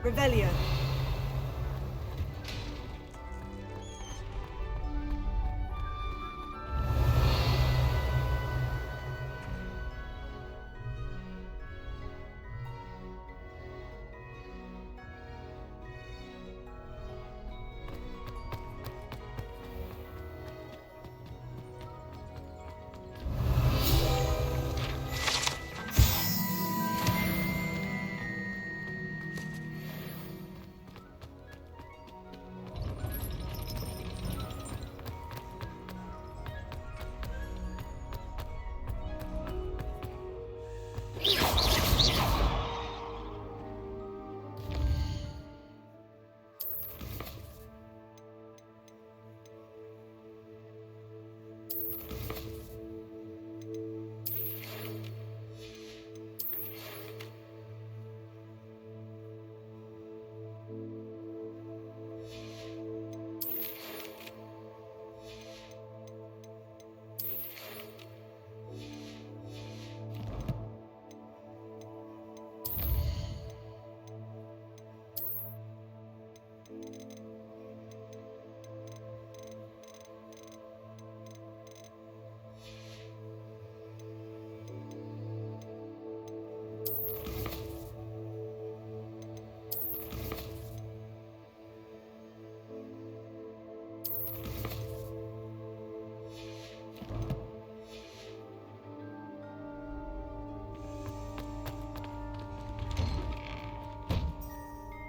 Revelio.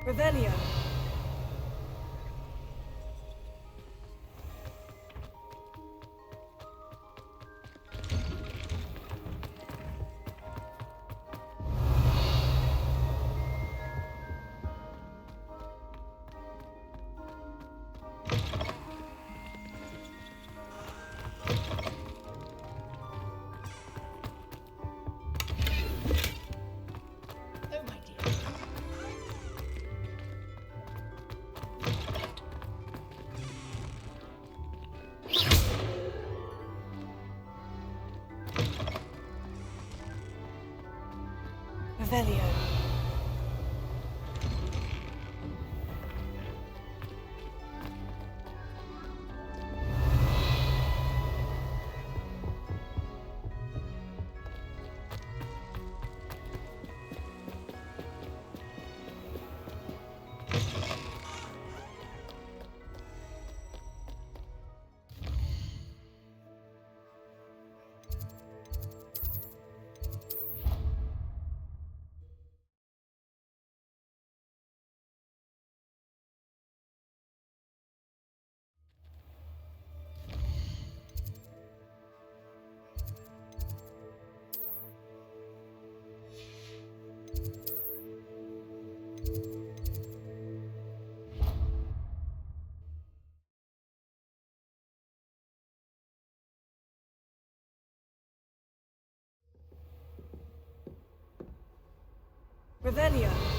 Revelio. Revelio. Revelio.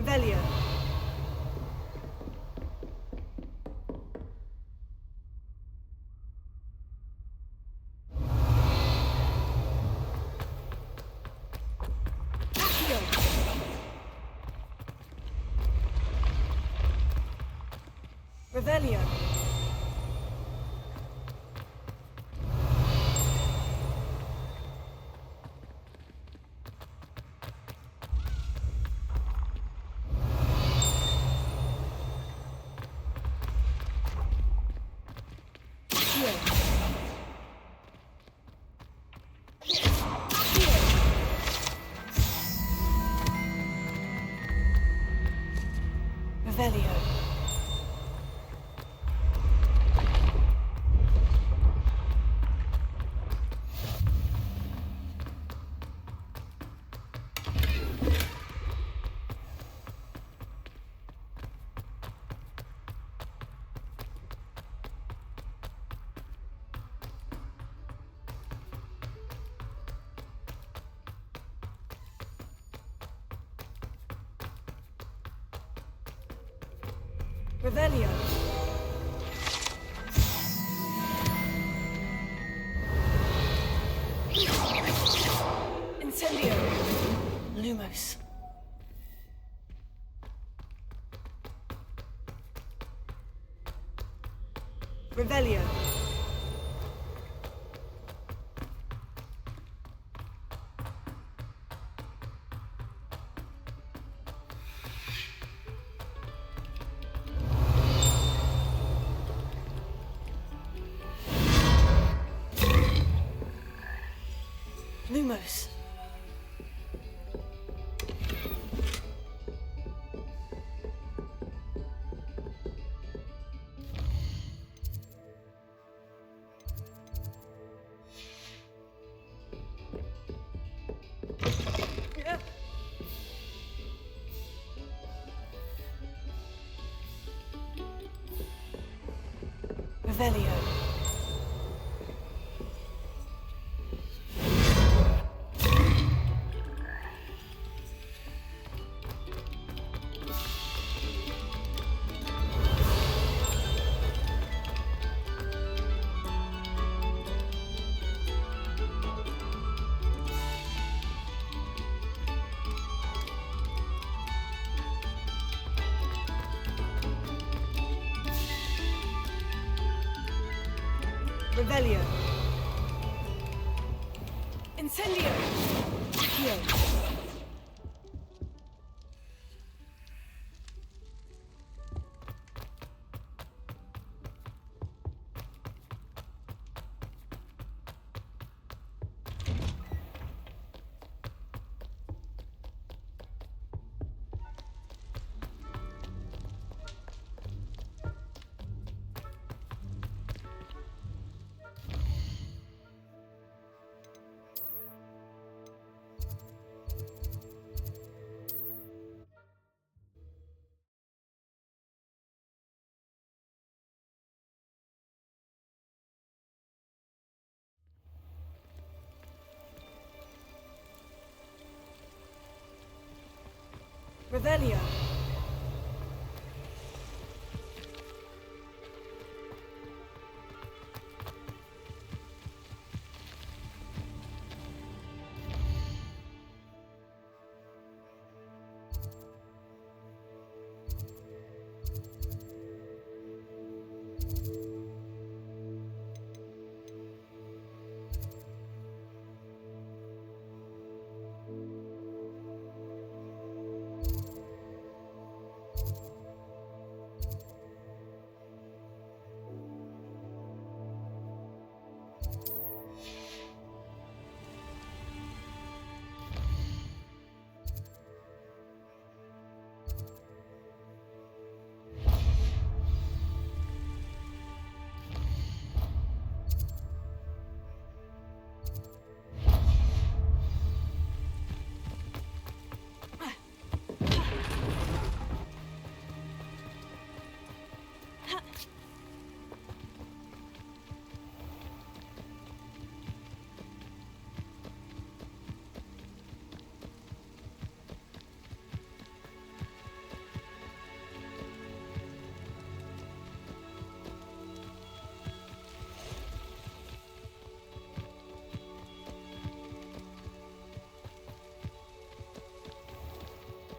Revelio. Revelio. Revelio. Revelio. Incendio. Lumos. Revelio. Lumos. Revelio. Revelio. Incendio. ICUE. Revelio.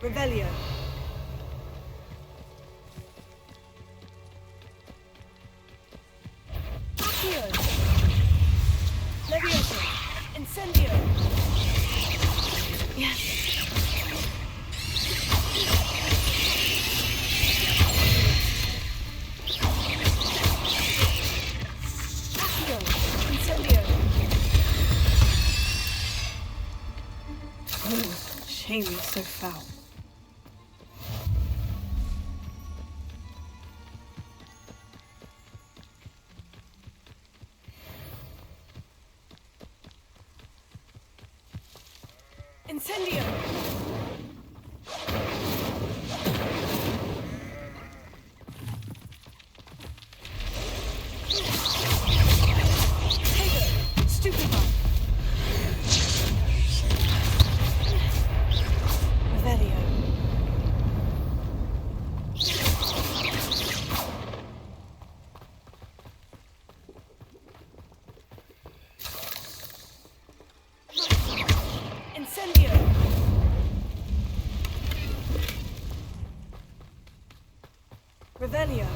Revelio. Accio. Levioso. Incendio. Yes. Accio. Incendio. Oh, shame you're so foul. Incendio! Tego! Stupefy! Revelio. Incendio! Revelio.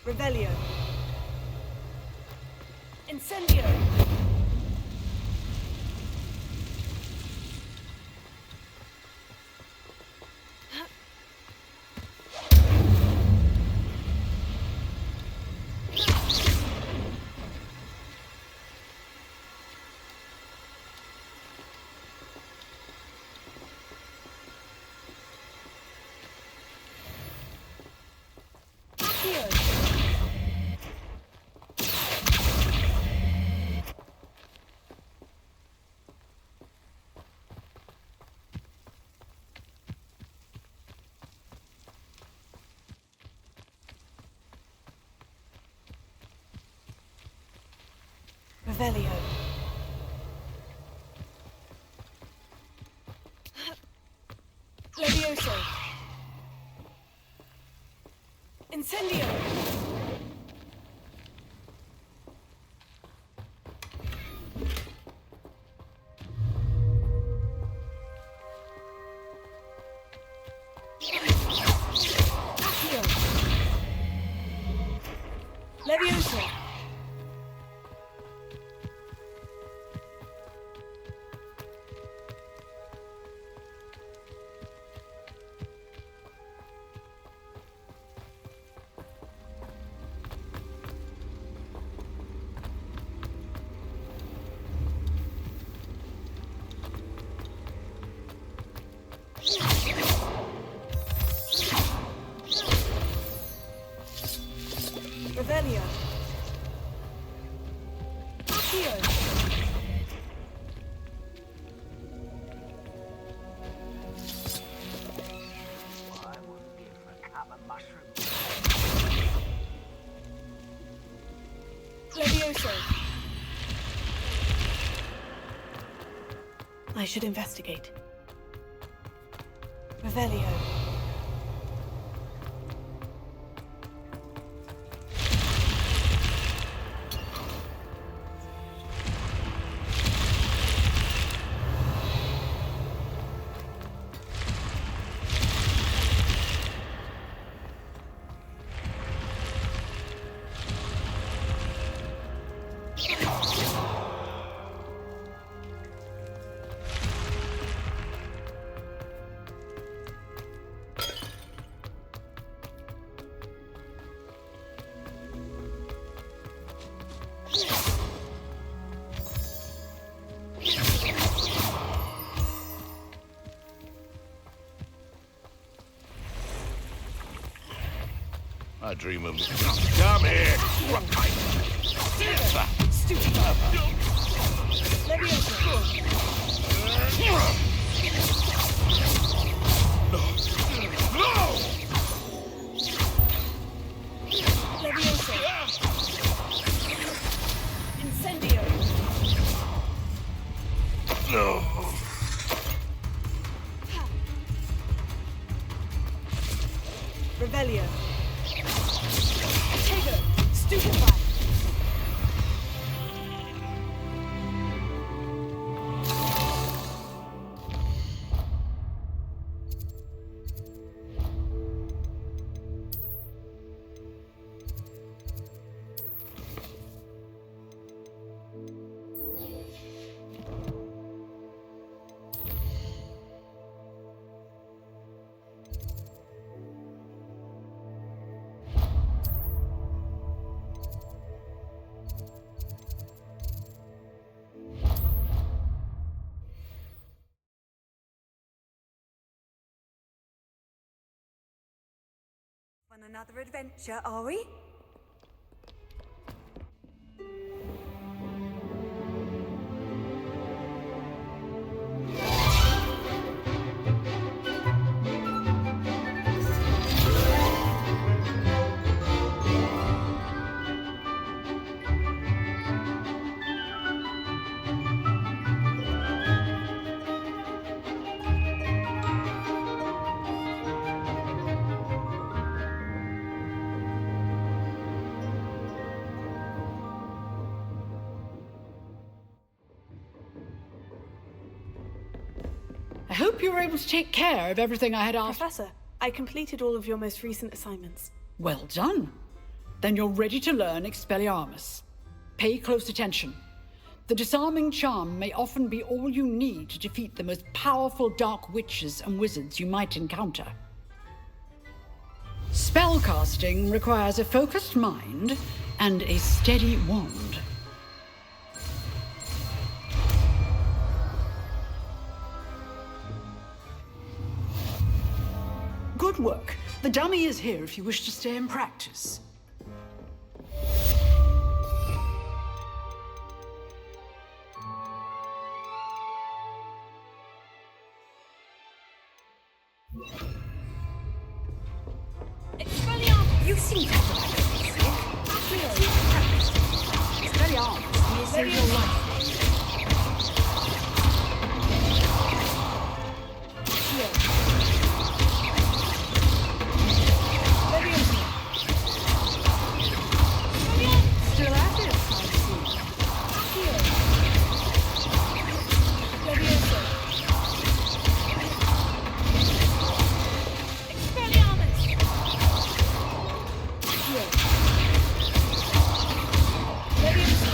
Revelio. Incendio. Revelio. Levioso. Incendio. Accio. Levioso. Revelio. Accio. I wouldn't give a cup of mushroom. Levioso. I should investigate. Revelio. I dream of... Come here! Stupid. Leviosa. Leviosa. Incendio. No. Revelio. Tego. Stupefy. On another adventure, are we? I hope you were able to take care of everything I had asked. Professor, I completed all of your most recent assignments. Well done. Then you're ready to learn Expelliarmus. Pay close attention. The disarming charm may often be all you need to defeat the most powerful dark witches and wizards you might encounter. Spellcasting requires a focused mind and a steady wand. Good work. The dummy is here if you wish to stay and practice. Expelliarmus! You seem to have Expelliarmus may save your life. Still at it, I see. Leviosa. Expelliarmus! Leviosa.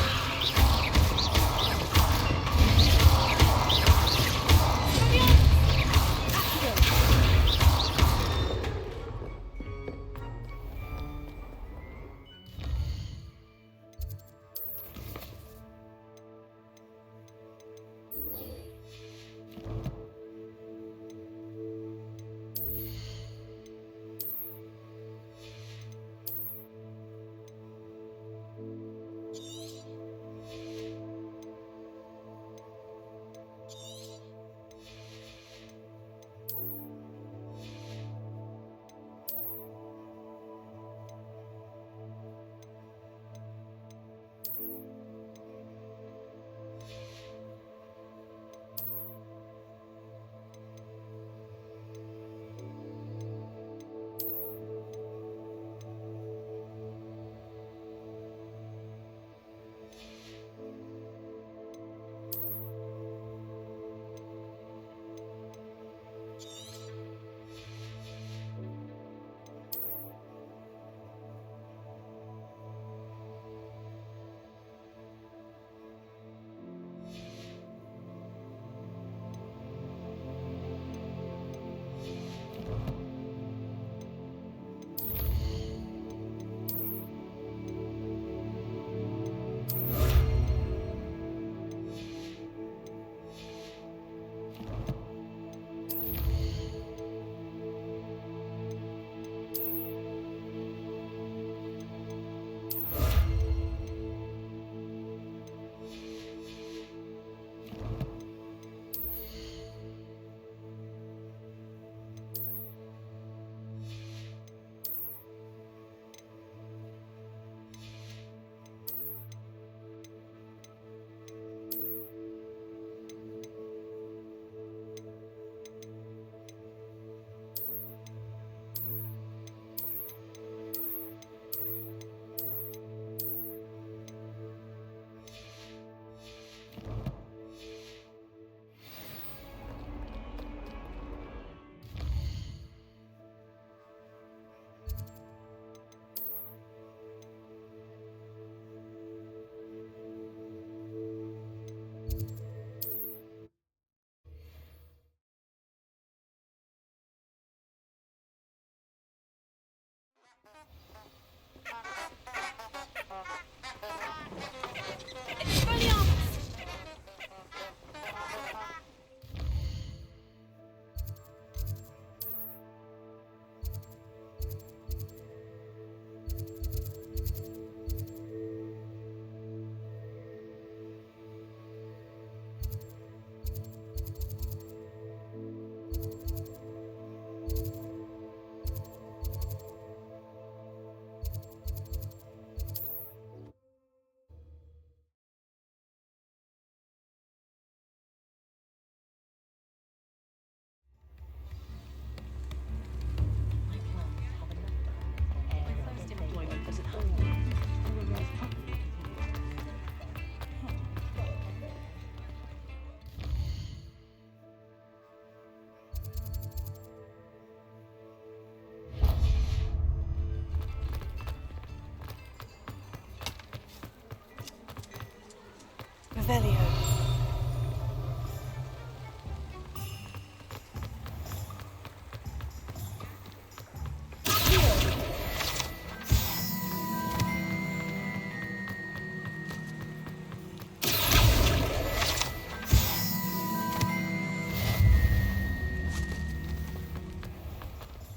Revelio.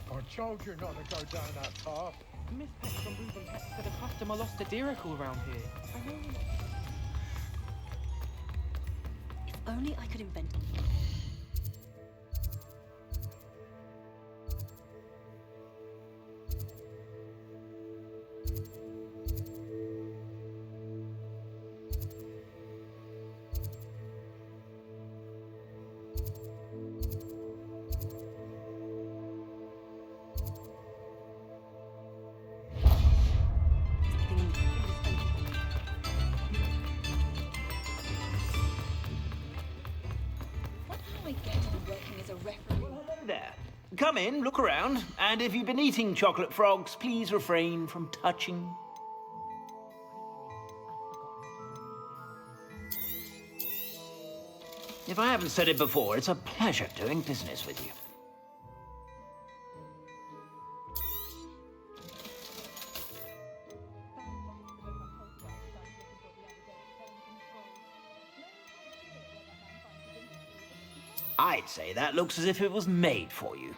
I told you not to go down that path. Miss Peck from Ruben Peck said a customer lost a diricle around here. I know. If only I could invent. There. Come in, look around, and if you've been eating chocolate frogs, please refrain from touching. If I haven't said it before, it's a pleasure doing business with you. I'd say that looks as if it was made for you.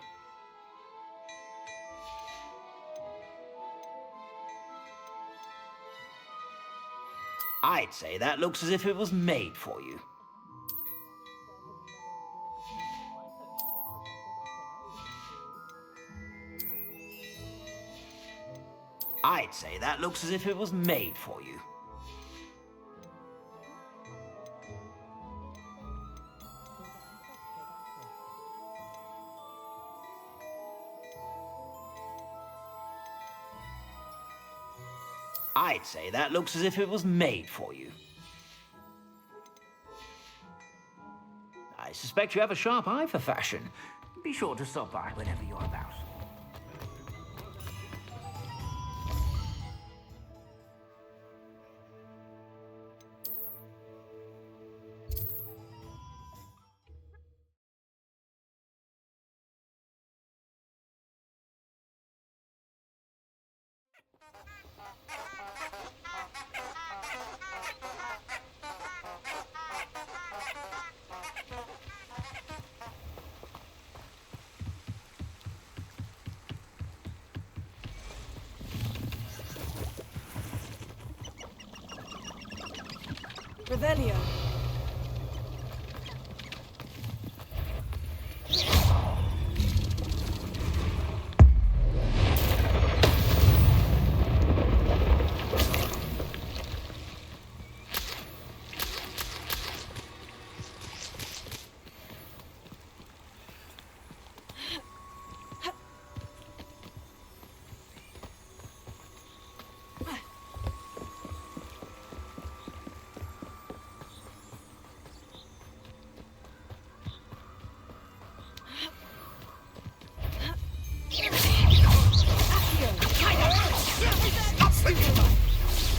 I'd say that looks as if it was made for you. I'd say that looks as if it was made for you. I'd say that looks as if it was made for you. I suspect you have a sharp eye for fashion. Be sure to stop by whenever you're about. Revelio.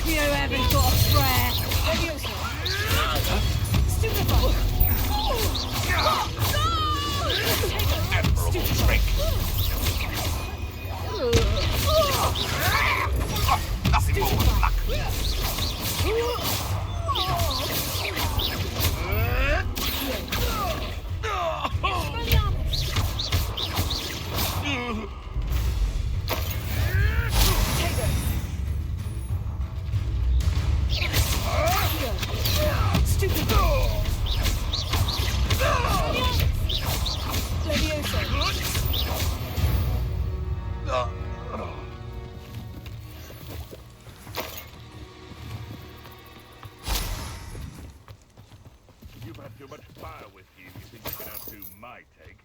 You haven't got a prayer. Stupefy. Admirable trick. Nothing more than luck. You've had too much fire with you if you think you can outdo my take.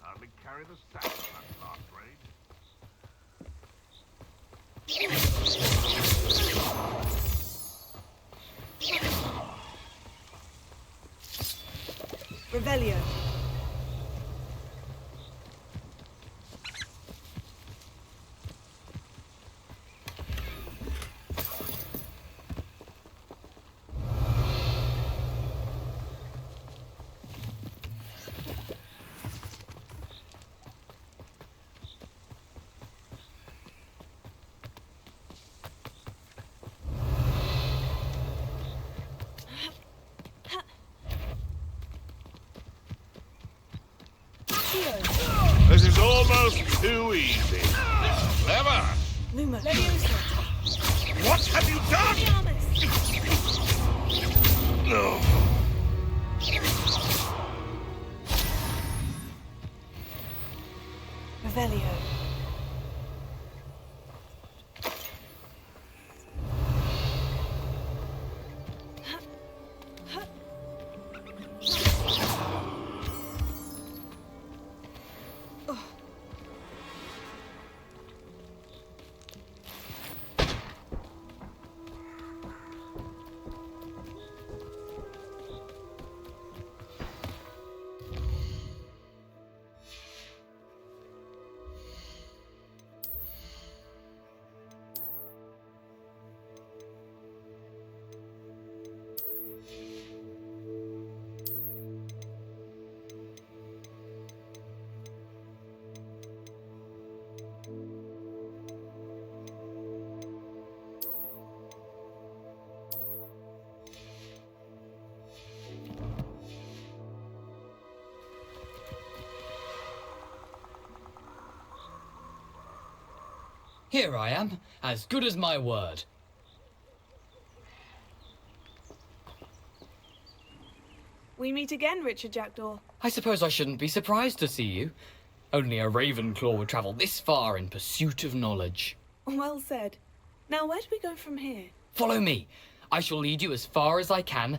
Hardly carry the sack on that last raid. Revelio. Accio. This is almost too easy. Clever. Luma. Leviosa. What have you done? Expelliarmus. No. Revelio. Here I am, as good as my word. We meet again, Richard Jackdaw. I suppose I shouldn't be surprised to see you. Only a Ravenclaw would travel this far in pursuit of knowledge. Well said. Now, where do we go from here? Follow me. I shall lead you as far as I can,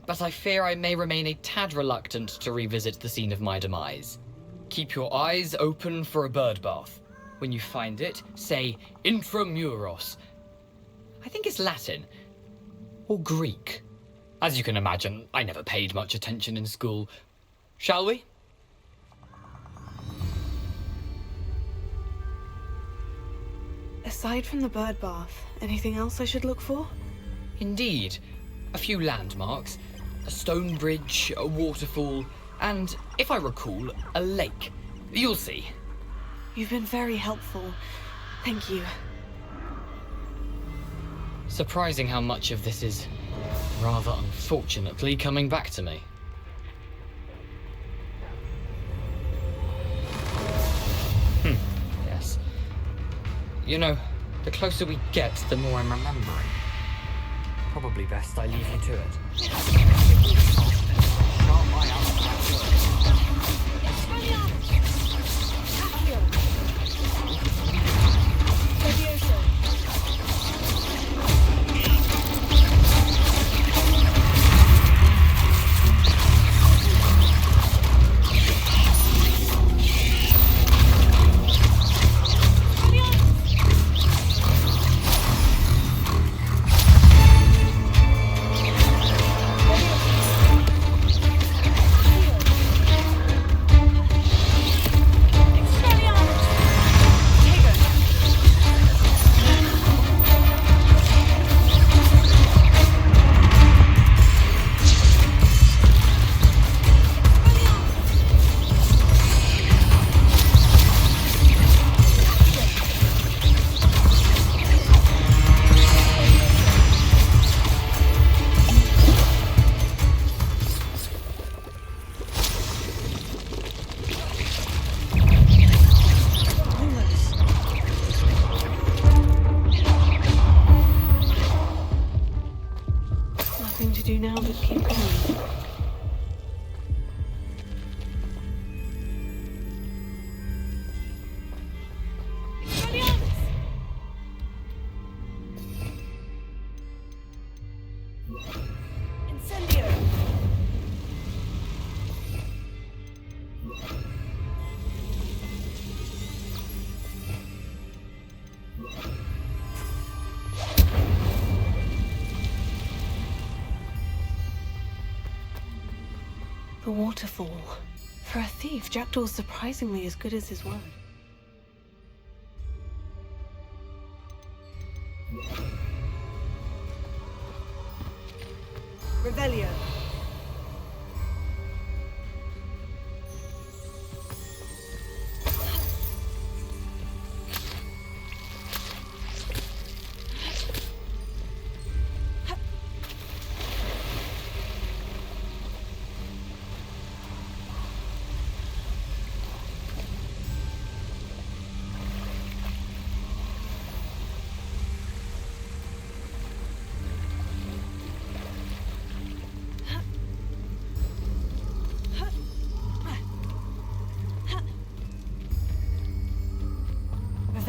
but I fear I may remain a tad reluctant to revisit the scene of my demise. Keep your eyes open for a bird bath. When you find it, say Intramuros. I think it's Latin. Or Greek. As you can imagine, I never paid much attention in school. Shall we? Aside from the bird bath, anything else I should look for? Indeed. A few landmarks. A stone bridge, a waterfall, and, if I recall, a lake. You'll see. You've been very helpful. Thank you. Surprising how much of this is, rather unfortunately, coming back to me. Yes. You know, the closer we get, the more I'm remembering. Probably best I leave you to it. do now but keep going. Incendio! The waterfall. For a thief, Jackdaw's surprisingly as good as his word. Revelio.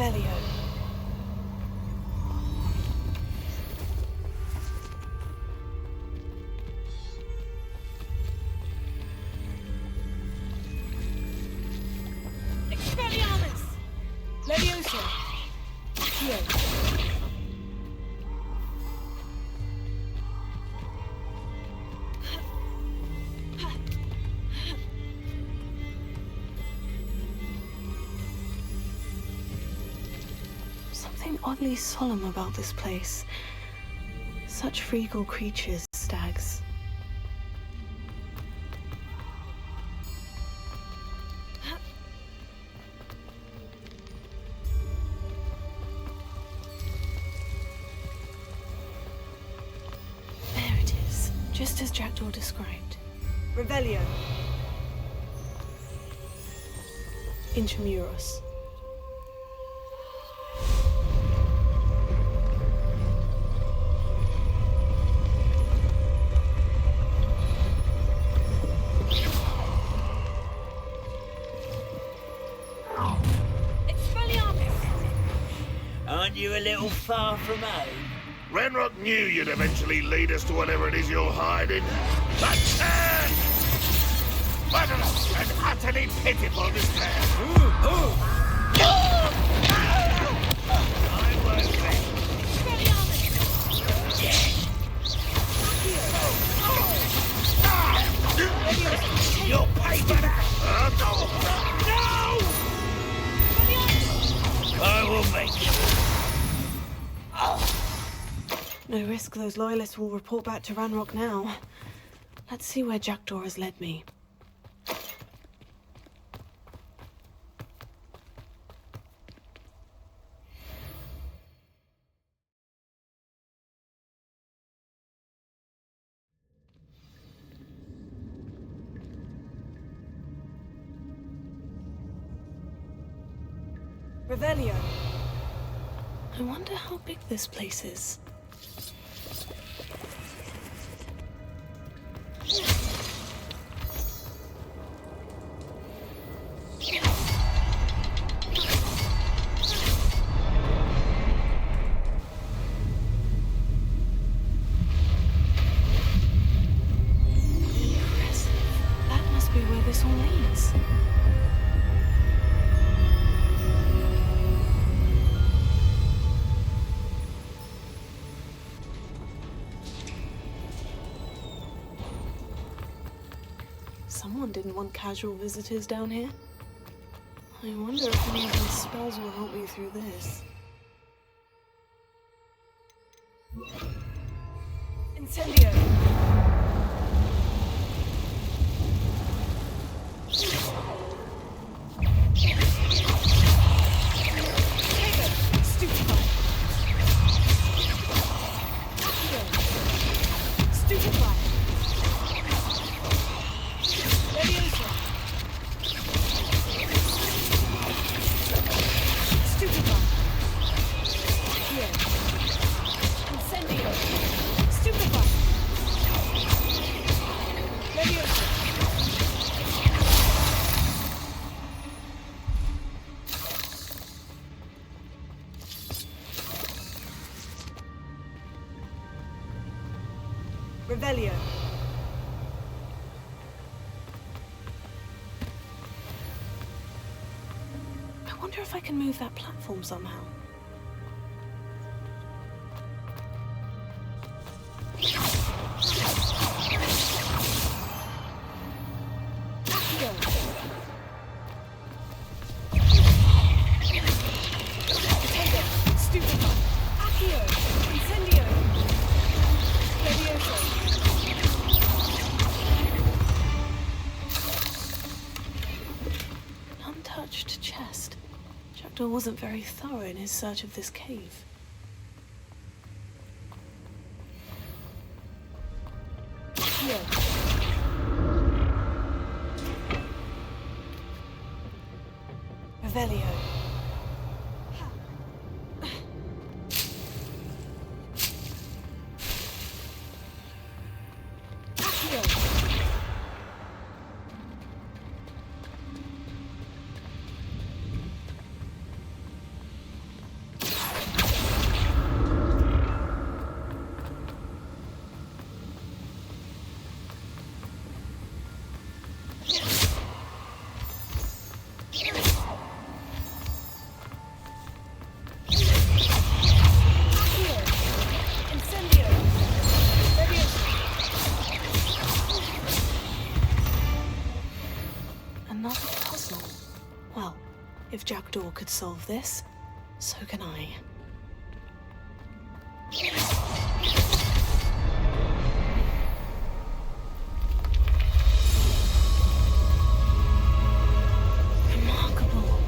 Revelio. Expelliarmus! Levioso! Accio! Something oddly solemn about this place. Such regal creatures, stags. There it is, just as Jackdaw described. Revelio. Intramuros. Aren't you a little far from home? Renrock knew you'd eventually lead us to whatever it is you're hiding. But turn! Murderous and utterly pitiful despair. I won't let. You'll pay for that! No! I will make it. No risk those loyalists will report back to Ranrock now. Let's see where Jackdaw has led me. Revelio. I wonder how big this place is. Impressive. That must be where this all leads. Someone didn't want casual visitors down here. I wonder if any of these spells will help me through this. Incendio. Stupefy! Stupefy! Leviosa! Stupefy! Here. Incendio! Stupefy! Leviosa! Revelio. I wonder if I can move that platform somehow. Accio. Potato! Stupefy! Accio. Incendio. Levioso. An untouched chest. Jackdaw wasn't very thorough in his search of this cave. Accio. Revelio. Accio. Another puzzle. Well, if Jackdaw could solve this, so can I. Remarkable.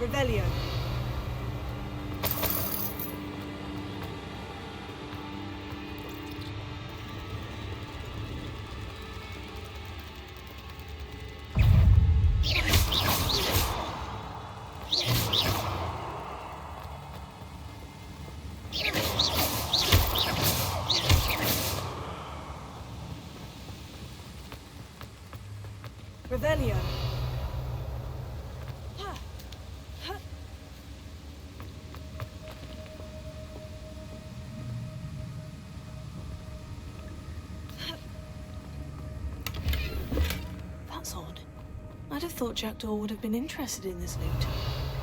Revelio. Revelio. That's odd. I'd have thought Jackdaw would have been interested in this loot.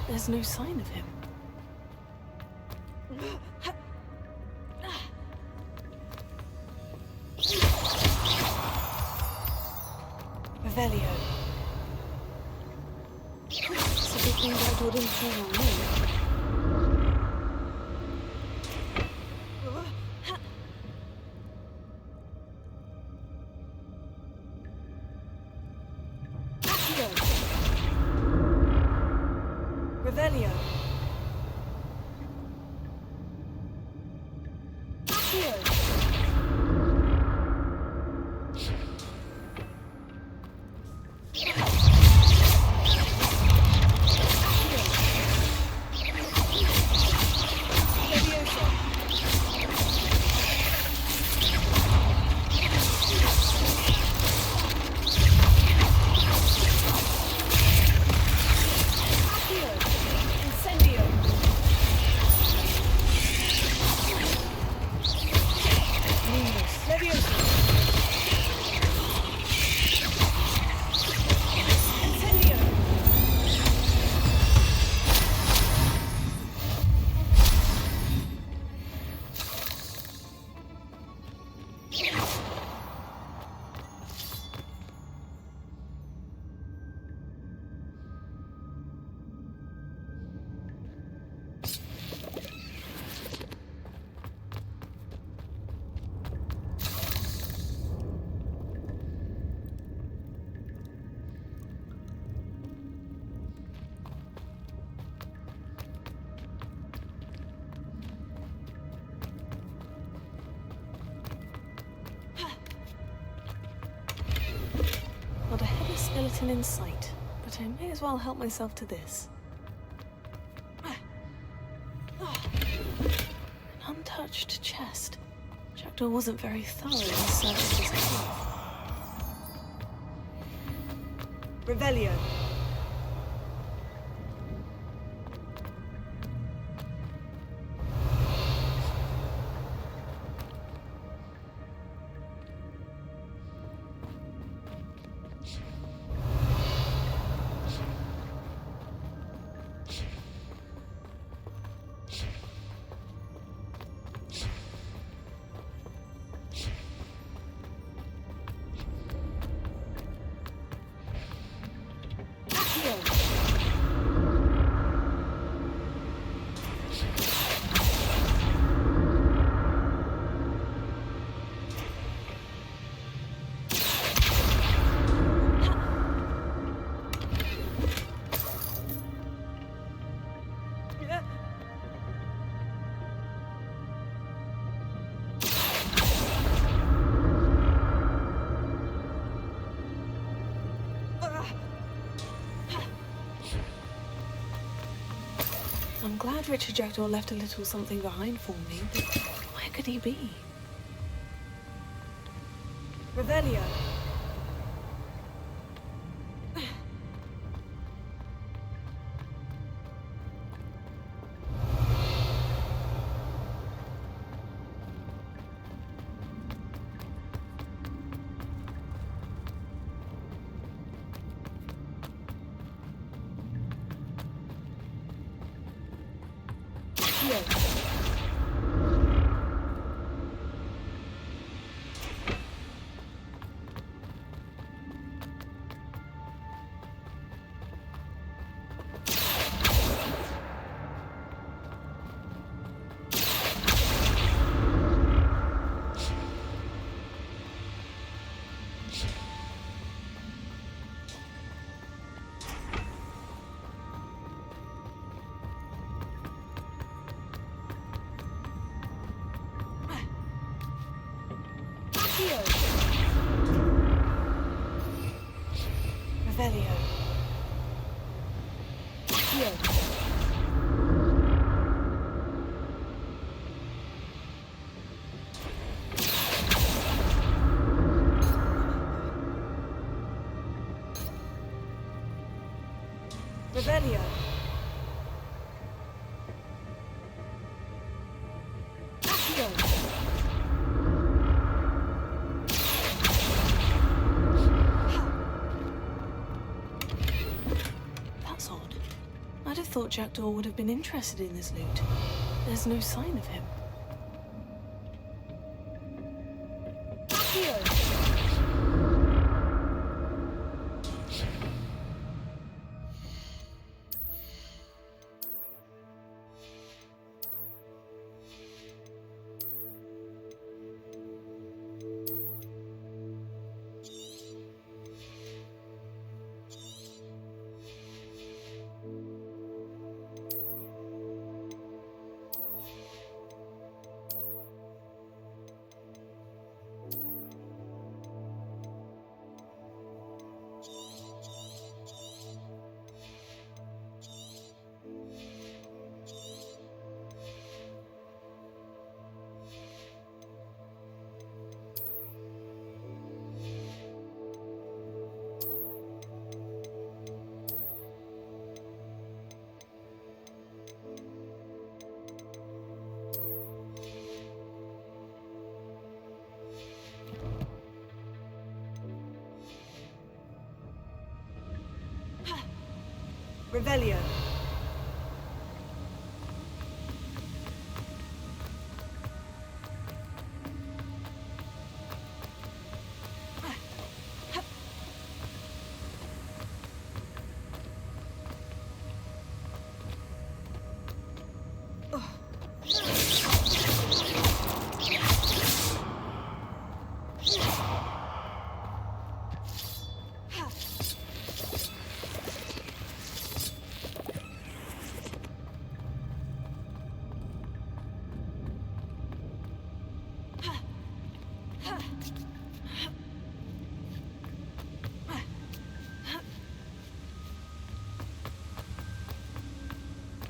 There's no sign of him. Revelio. It's a big thing Jackdaw didn't fall on me. Revelio. Not a heavy skeleton in sight, but I may as well help myself to this. An untouched chest. Jackdaw wasn't very thorough in his search of his cloth. Revelio. I'm glad Richard Jackdaw left a little something behind for me, but where could he be? Revelio. Revelio. Revelio. That's odd. I'd have thought Jackdaw would have been interested in this loot. There's no sign of him. Revelio.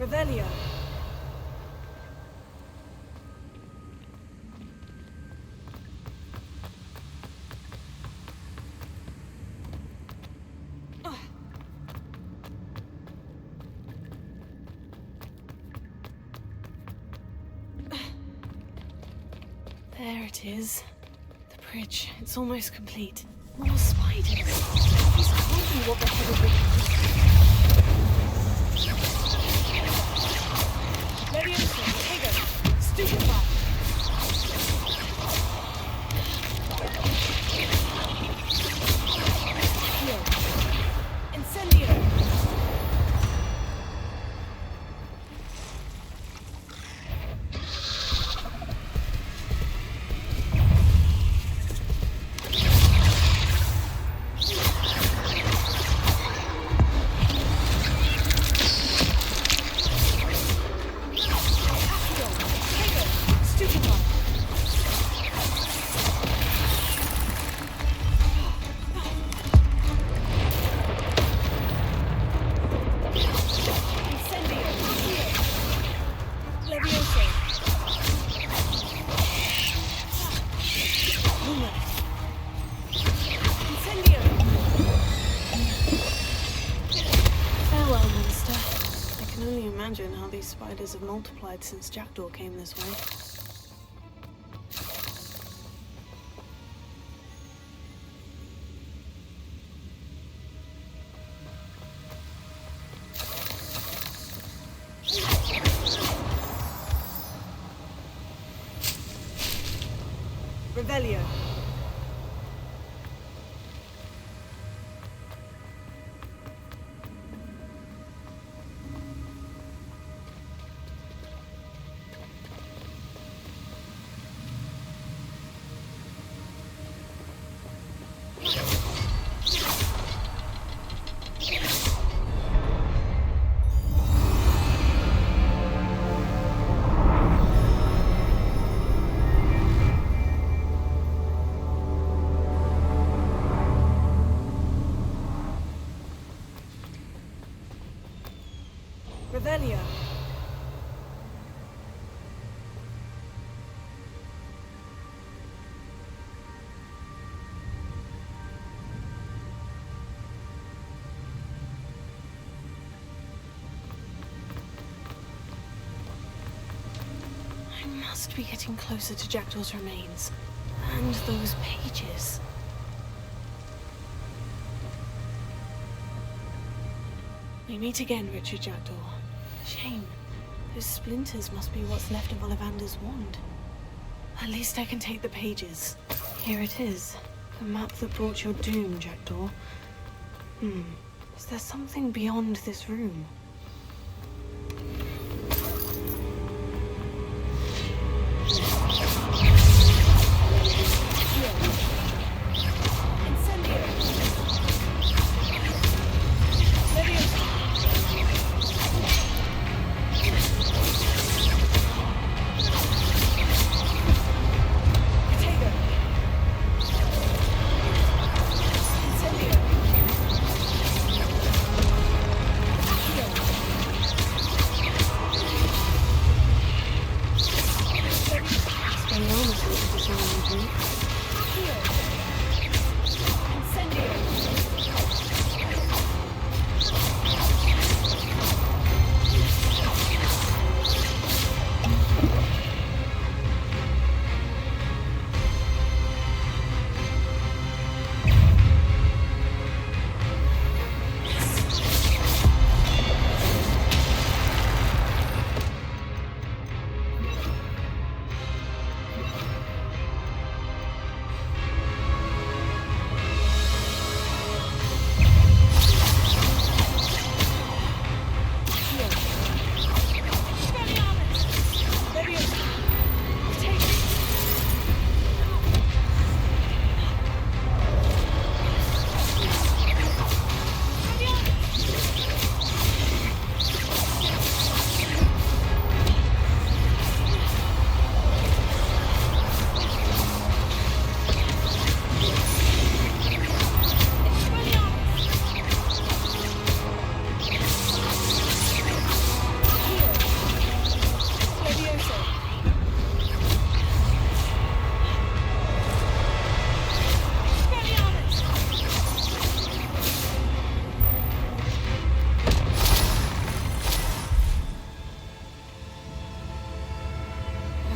Revelio. There it is. The bridge. It's almost complete. More spiders. This can't be what the head of it is. Leviosa, Hago, stupefy. Incendio. Imagine how these spiders have multiplied since Jackdaw came this way. Revelio. Revelio. I must be getting closer to Jackdaw's remains. And those pages. We meet again, Richard Jackdaw. Shame. Those splinters must be what's left of Ollivander's wand. At least I can take the pages. Here it is. The map that brought your doom, Jackdaw. Is there something beyond this room?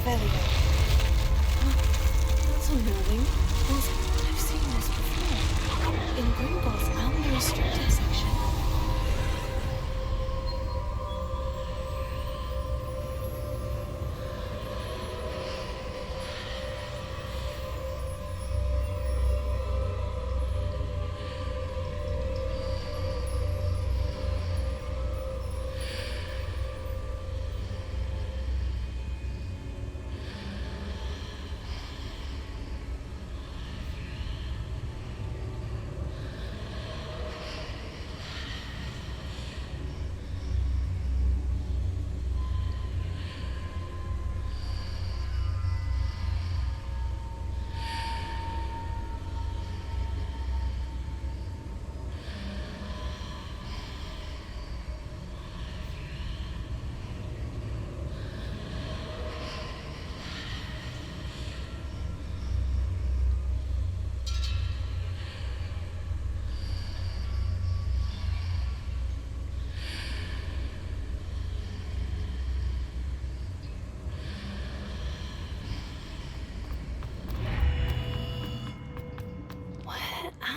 That's unnerving. I've seen this before. In Gringotts and the restricted section.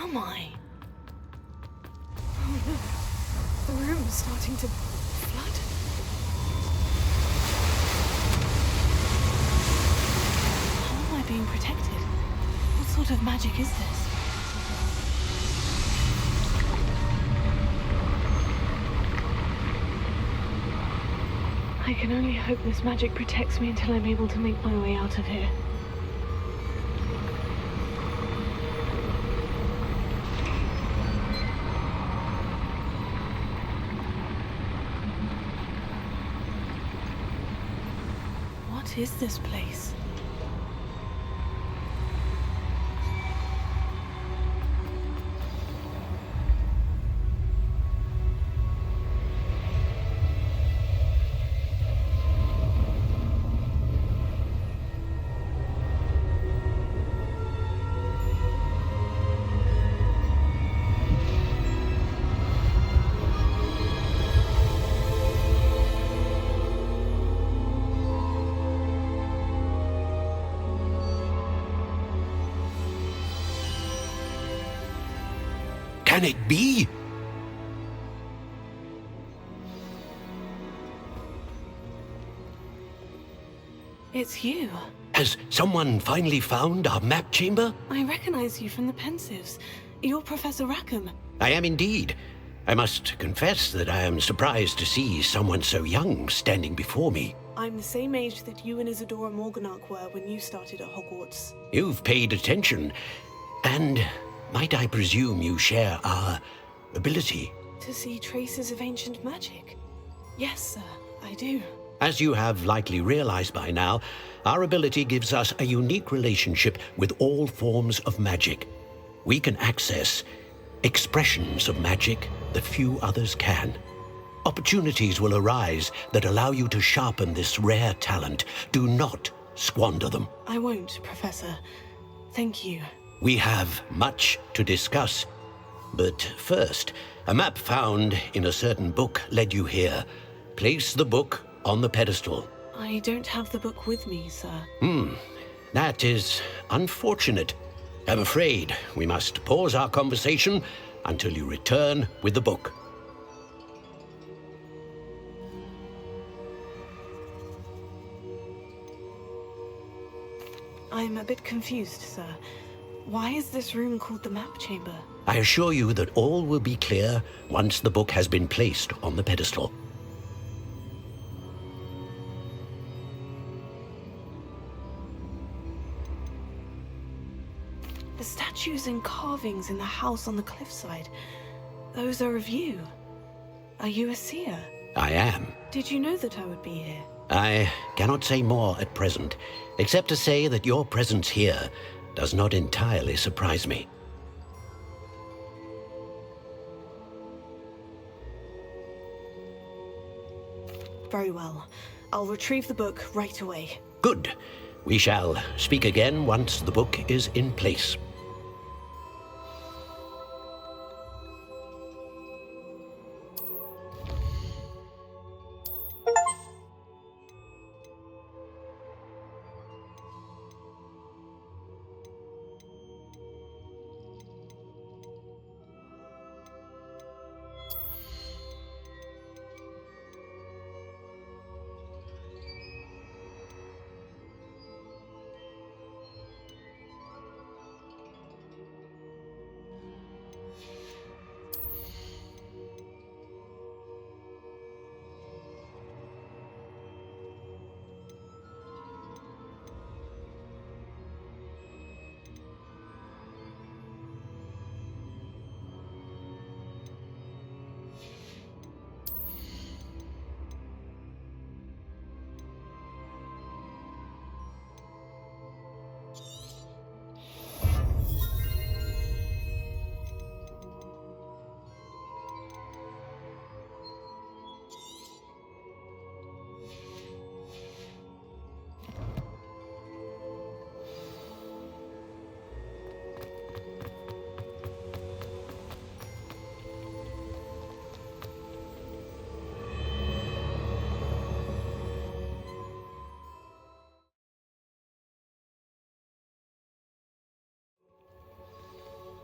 Am I? Oh no. The room's starting to flood. How am I being protected? sort of magic is this? I can only hope this magic protects me until I'm able to make my way out of here. What is this place? Can it be? It's you. Has someone finally found our map chamber? I recognize you from the Pensives. You're Professor Rackham. I am indeed. I must confess that I am surprised to see someone so young standing before me. I'm the same age that you and Isadora Morganach were when you started at Hogwarts. You've paid attention, and might I presume you share our ability? To see traces of ancient magic? Yes, sir, I do. As you have likely realized by now, our ability gives us a unique relationship with all forms of magic. We can access expressions of magic that few others can. Opportunities will arise that allow you to sharpen this rare talent. Do not squander them. I won't, Professor. Thank you. We have much to discuss. But first, a map found in a certain book led you here. Place the book on the pedestal. I don't have the book with me, sir. That is unfortunate. I'm afraid we must pause our conversation until you return with the book. I'm a bit confused, sir. Why is this room called the map chamber? I assure you that all will be clear once the book has been placed on the pedestal. The statues and carvings in the house on the cliffside, those are of you. Are you a seer? I am. Did you know that I would be here? I cannot say more at present, except to say that your presence here does not entirely surprise me. Very well. I'll retrieve the book right away. Good. We shall speak again once the book is in place.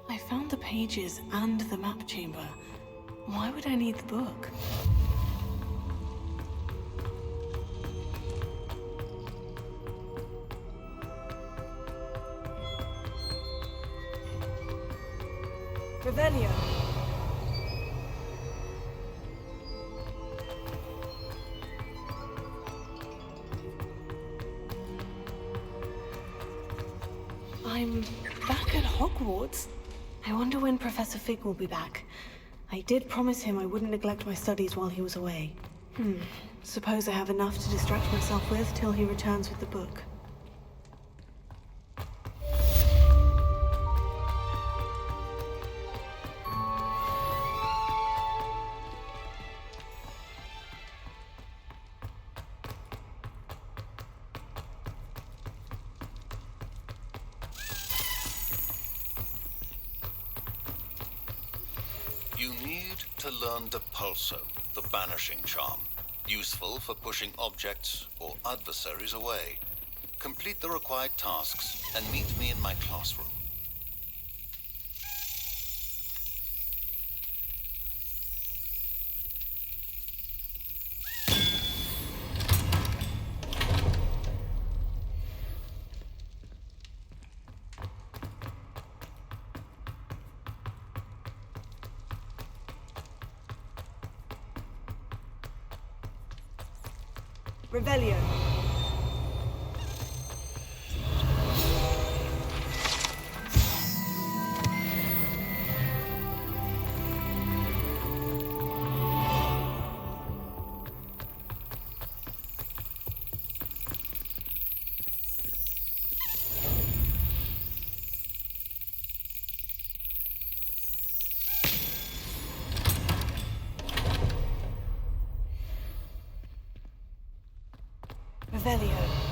I found the pages and the map chamber. Why would I need the book? Revelio. I'm back at Hogwarts. I wonder when Professor Fig will be back. I did promise him I wouldn't neglect my studies while he was away. Suppose I have enough to distract myself with till he returns with the book. You need to learn the Pulso, the banishing charm. Useful for pushing objects or adversaries away. Complete the required tasks and meet me in my classroom. Revelio. Revelio.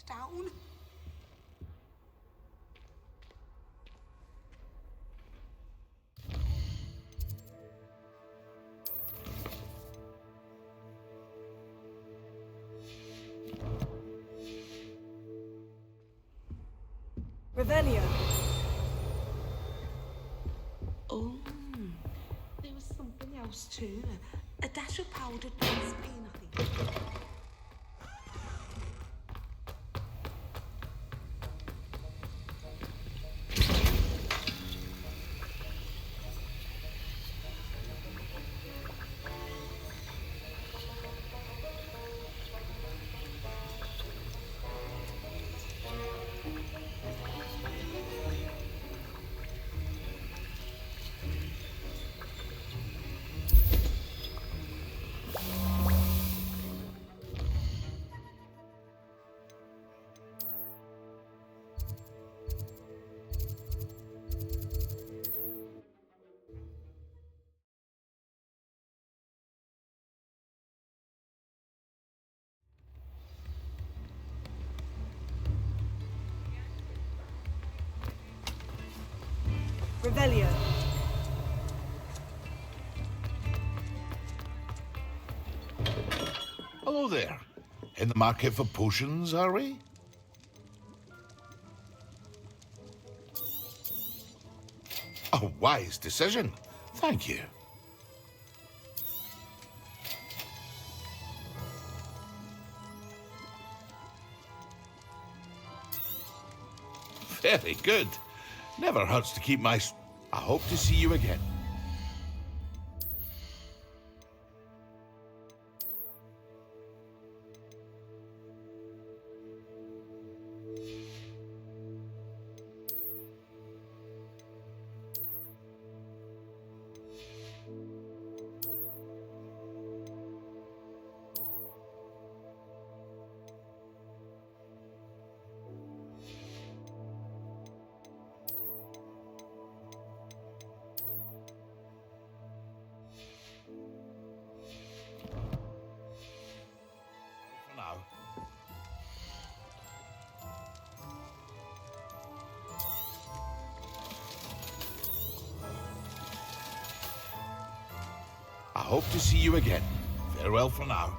Down. Revelio. Oh, there was something else too. A dash of powdered Spain, I think. Revelio. Hello there. In the market for potions, are we? A wise decision. Thank you. Very good. Never hurts to keep my... I hope to see you again. For now. I hope to see you again. Farewell for now.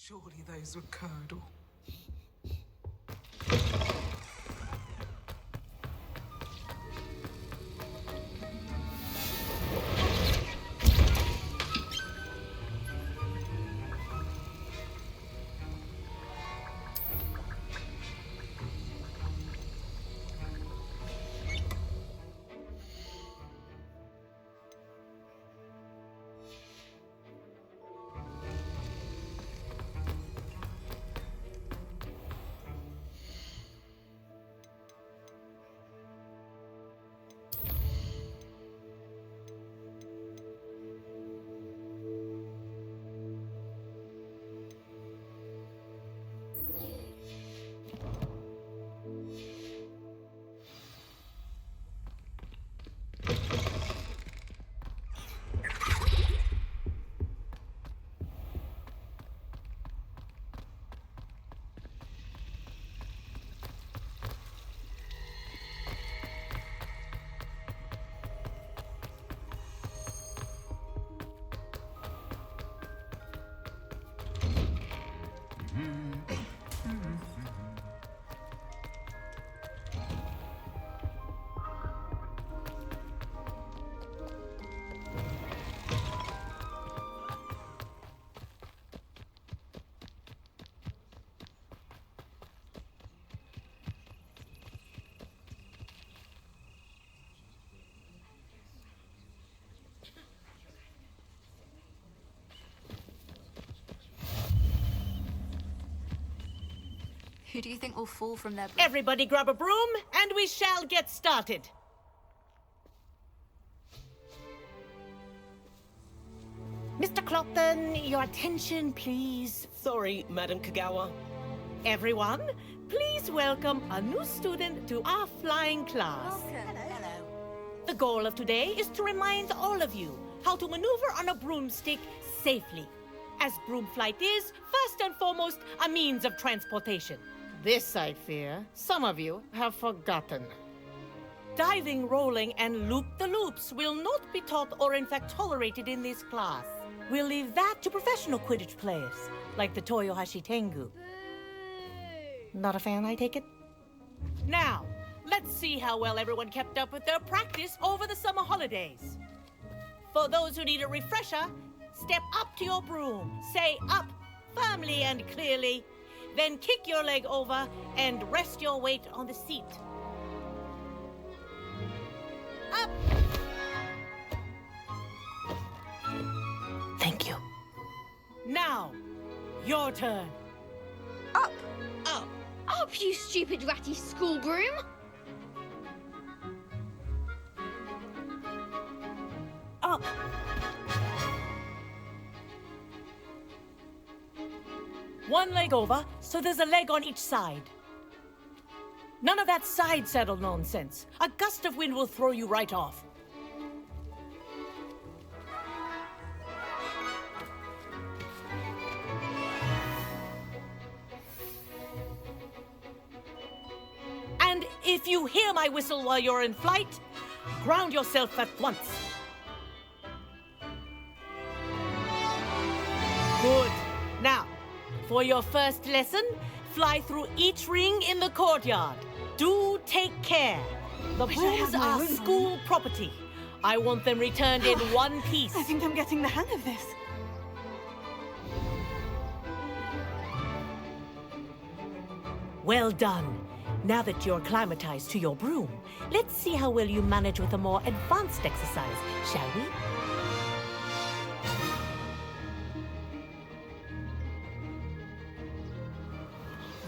Surely those were curdle. Who do you think will fall from their... Everybody grab a broom, and we shall get started. Mr. Clopton, your attention, please. Sorry, Madam Kagawa. Everyone, please welcome a new student to our flying class. Welcome. Hello. The goal of today is to remind all of you how to maneuver on a broomstick safely, as broom flight is, first and foremost, a means of transportation. This, I fear, some of you have forgotten. Diving, rolling, and loop-the-loops will not be taught or in fact tolerated in this class. We'll leave that to professional Quidditch players, like the Toyohashi Tengu. Not a fan, I take it? Now, let's see how well everyone kept up with their practice over the summer holidays. For those who need a refresher, step up to your broom, say up firmly and clearly, then kick your leg over and rest your weight on the seat. Up! Thank you. Now, your turn. Up! Up! Up, you stupid ratty school broom! Up! One leg over, so there's a leg on each side. None of that side saddle nonsense. A gust of wind will throw you right off. And if you hear my whistle while you're in flight, ground yourself at once. Good. Now, for your first lesson, fly through each ring in the courtyard. Do take care. The brooms are school property. I want them returned in one piece. I think I'm getting the hang of this. Well done. Now that you're acclimatized to your broom, let's see how well you manage with a more advanced exercise, shall we?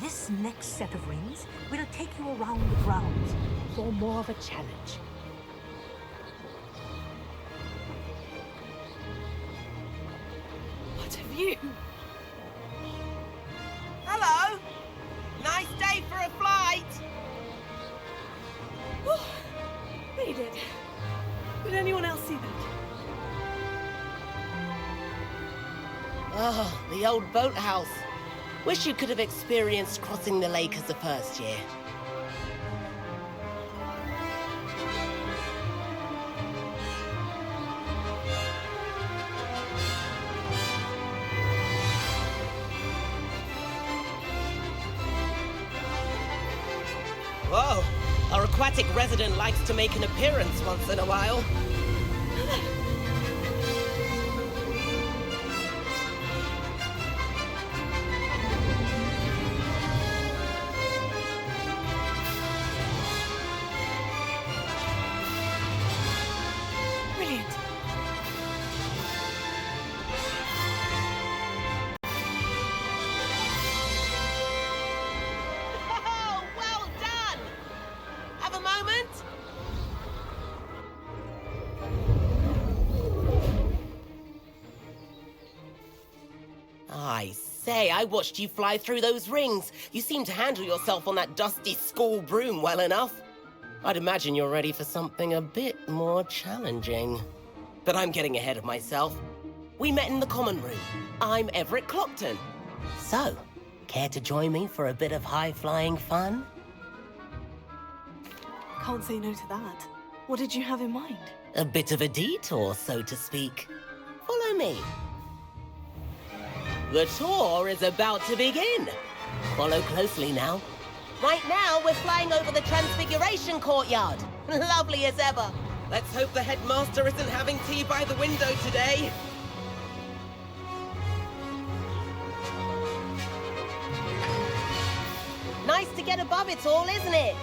This next set of rings will take you around the grounds for more of a challenge. What have you? Hello! Nice day for a flight! Oh, made it. Did anyone else see that? Oh, the old boathouse. Wish you could have experienced crossing the lake as a first year. Whoa, our aquatic resident likes to make an appearance once in a while. Brilliant. Oh, well done! Have a moment? I say, I watched you fly through those rings. You seem to handle yourself on that dusty school broom well enough. I'd imagine you're ready for something a bit more challenging. But I'm getting ahead of myself. We met in the common room. I'm Everett Clockton. So, care to join me for a bit of high-flying fun? Can't say no to that. What did you have in mind? A bit of a detour, so to speak. Follow me. The tour is about to begin. Follow closely now. Right now, we're flying over the Transfiguration Courtyard. Lovely as ever. Let's hope the headmaster isn't having tea by the window today. Nice to get above it all, isn't it?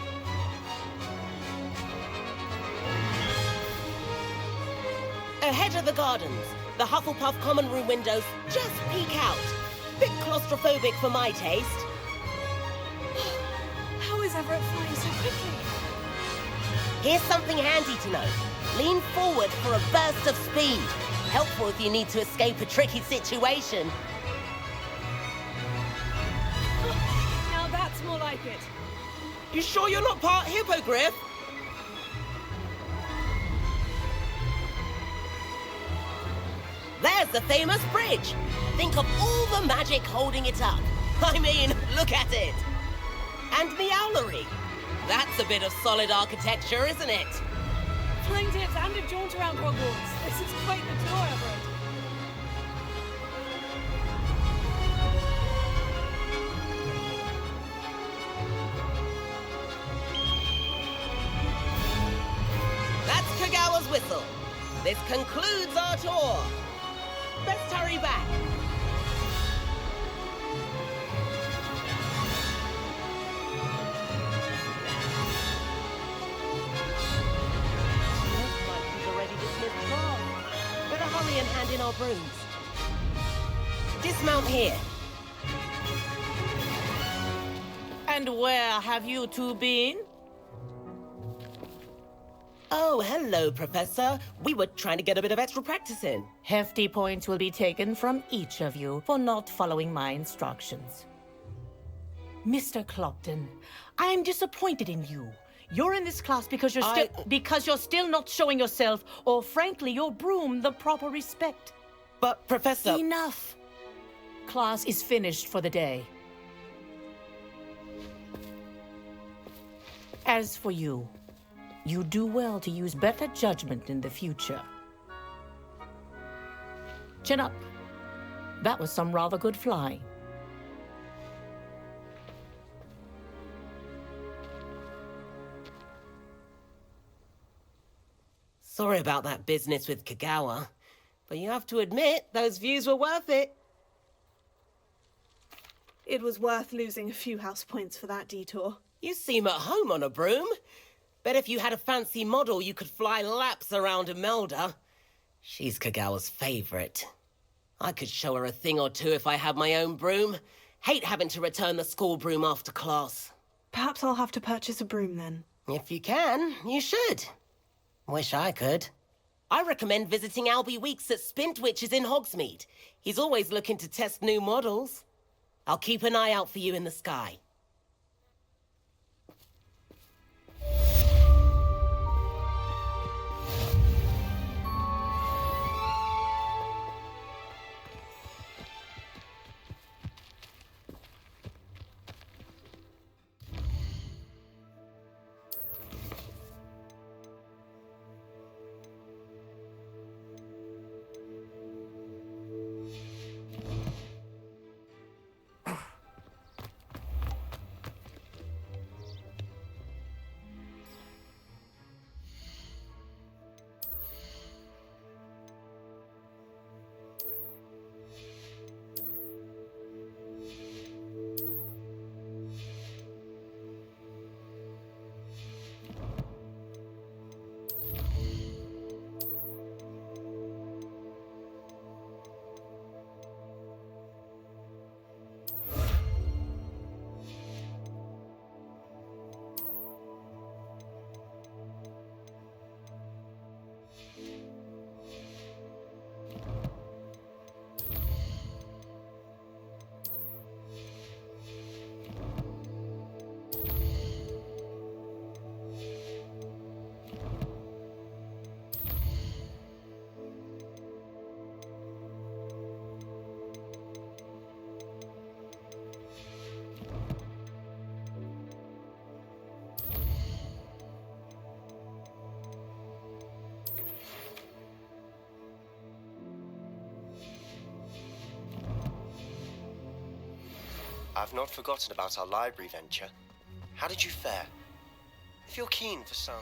Ahead of the gardens, the Hufflepuff common room windows just peek out. Bit claustrophobic for my taste. How is Everett flying so quickly? Here's something handy to know. Lean forward for a burst of speed. Helpful if you need to escape a tricky situation. Now that's more like it. You sure you're not part hippogriff? There's the famous bridge. Think of all the magic holding it up. I mean, look at it. And the owlery. That's a bit of solid architecture, isn't it? Flying tips and a jaunt around Hogwarts. This is quite the tour, Everett. That's Kagawa's whistle. This concludes our tour. Let's hurry back. Looks like he's already dismissed class. Better hurry and hand in our brooms. Dismount here. And where have you two been? Oh, hello, Professor. We were trying to get a bit of extra practice in. Hefty points will be taken from each of you for not following my instructions. Mr. Clopton, I am disappointed in you. You're in this class because you're still not showing yourself, or frankly, your broom, the proper respect. But, Professor... Enough! Class is finished for the day. As for you, you do well to use better judgment in the future. Chin up. That was some rather good flying. Sorry about that business with Kagawa, but you have to admit, those views were worth it. It was worth losing a few house points for that detour. You seem at home on a broom. Bet if you had a fancy model, you could fly laps around Imelda. She's Kagawa's favorite. I could show her a thing or two if I had my own broom. Hate having to return the school broom after class. Perhaps I'll have to purchase a broom then. If you can, you should. Wish I could. I recommend visiting Albie Weeks at Spintwitches in Hogsmeade. He's always looking to test new models. I'll keep an eye out for you in the sky. I've not forgotten about our library venture. How did you fare? If you're keen for some...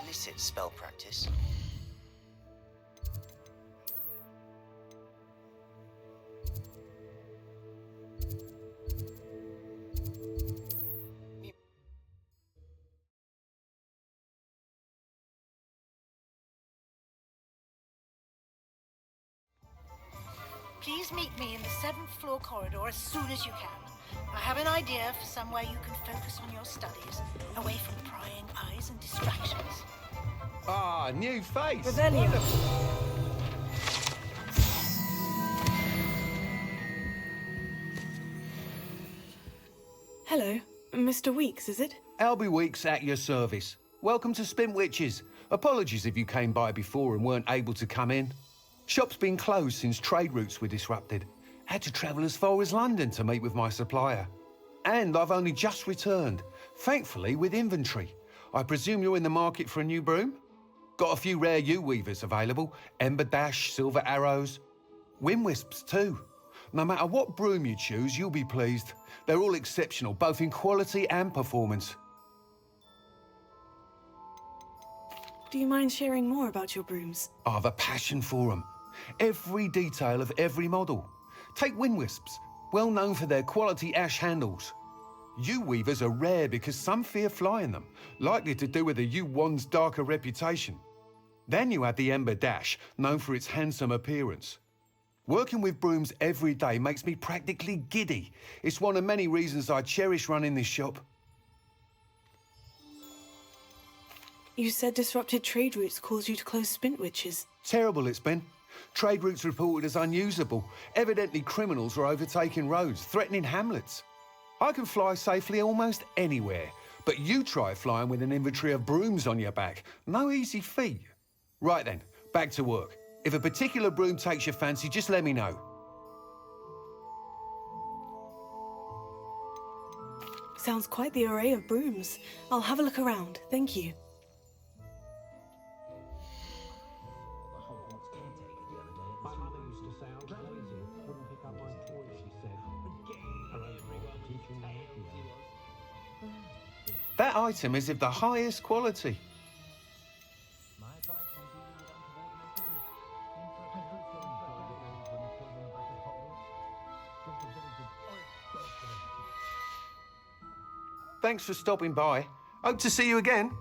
illicit spell practice. Please meet me in the 7th floor corridor as soon as you can. I have an idea for somewhere you can focus on your studies, away from prying eyes and distractions. Ah, new face. Revelio. Hello, Mr. Weeks, is it? Albie Weeks at your service. Welcome to Spintwitches. Apologies if you came by before and weren't able to come in. Shop's been closed since trade routes were disrupted. Had to travel as far as London to meet with my supplier. And I've only just returned, thankfully with inventory. I presume you're in the market for a new broom? Got a few rare U-weavers available. Ember Dash, Silver Arrows. Wind Wisps too. No matter what broom you choose, you'll be pleased. They're all exceptional, both in quality and performance. Do you mind sharing more about your brooms? I have a passion for them. Every detail of every model. Take Wind Wisps, well known for their quality ash handles. U-weavers are rare because some fear flying them, likely to do with the U-wand's darker reputation. Then you have the Ember Dash, known for its handsome appearance. Working with brooms every day makes me practically giddy. It's one of many reasons I cherish running this shop. You said disrupted trade routes caused you to close Spintwitches. Terrible it's been. Trade routes reported as unusable. Evidently criminals are overtaking roads, threatening hamlets. I can fly safely almost anywhere, but you try flying with an inventory of brooms on your back. No easy feat. Right then, back to work. If a particular broom takes your fancy, just let me know. Sounds quite the array of brooms. I'll have a look around, thank you. That item is of the highest quality. Thanks for stopping by. Hope to see you again.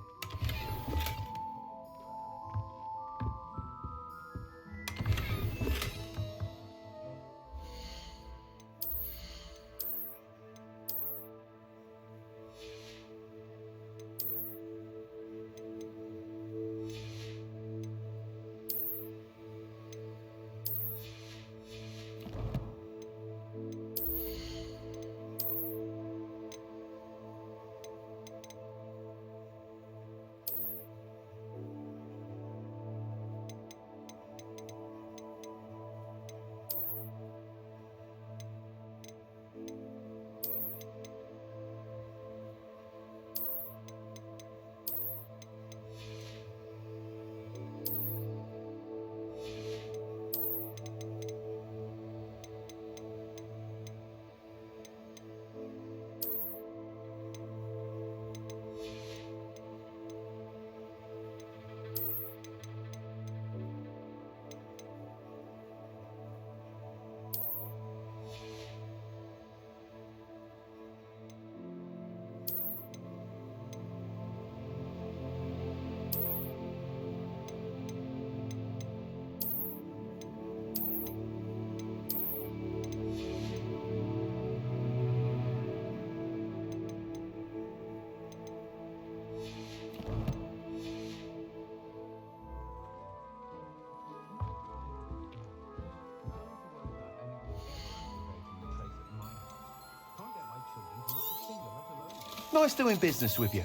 Nice doing business with you.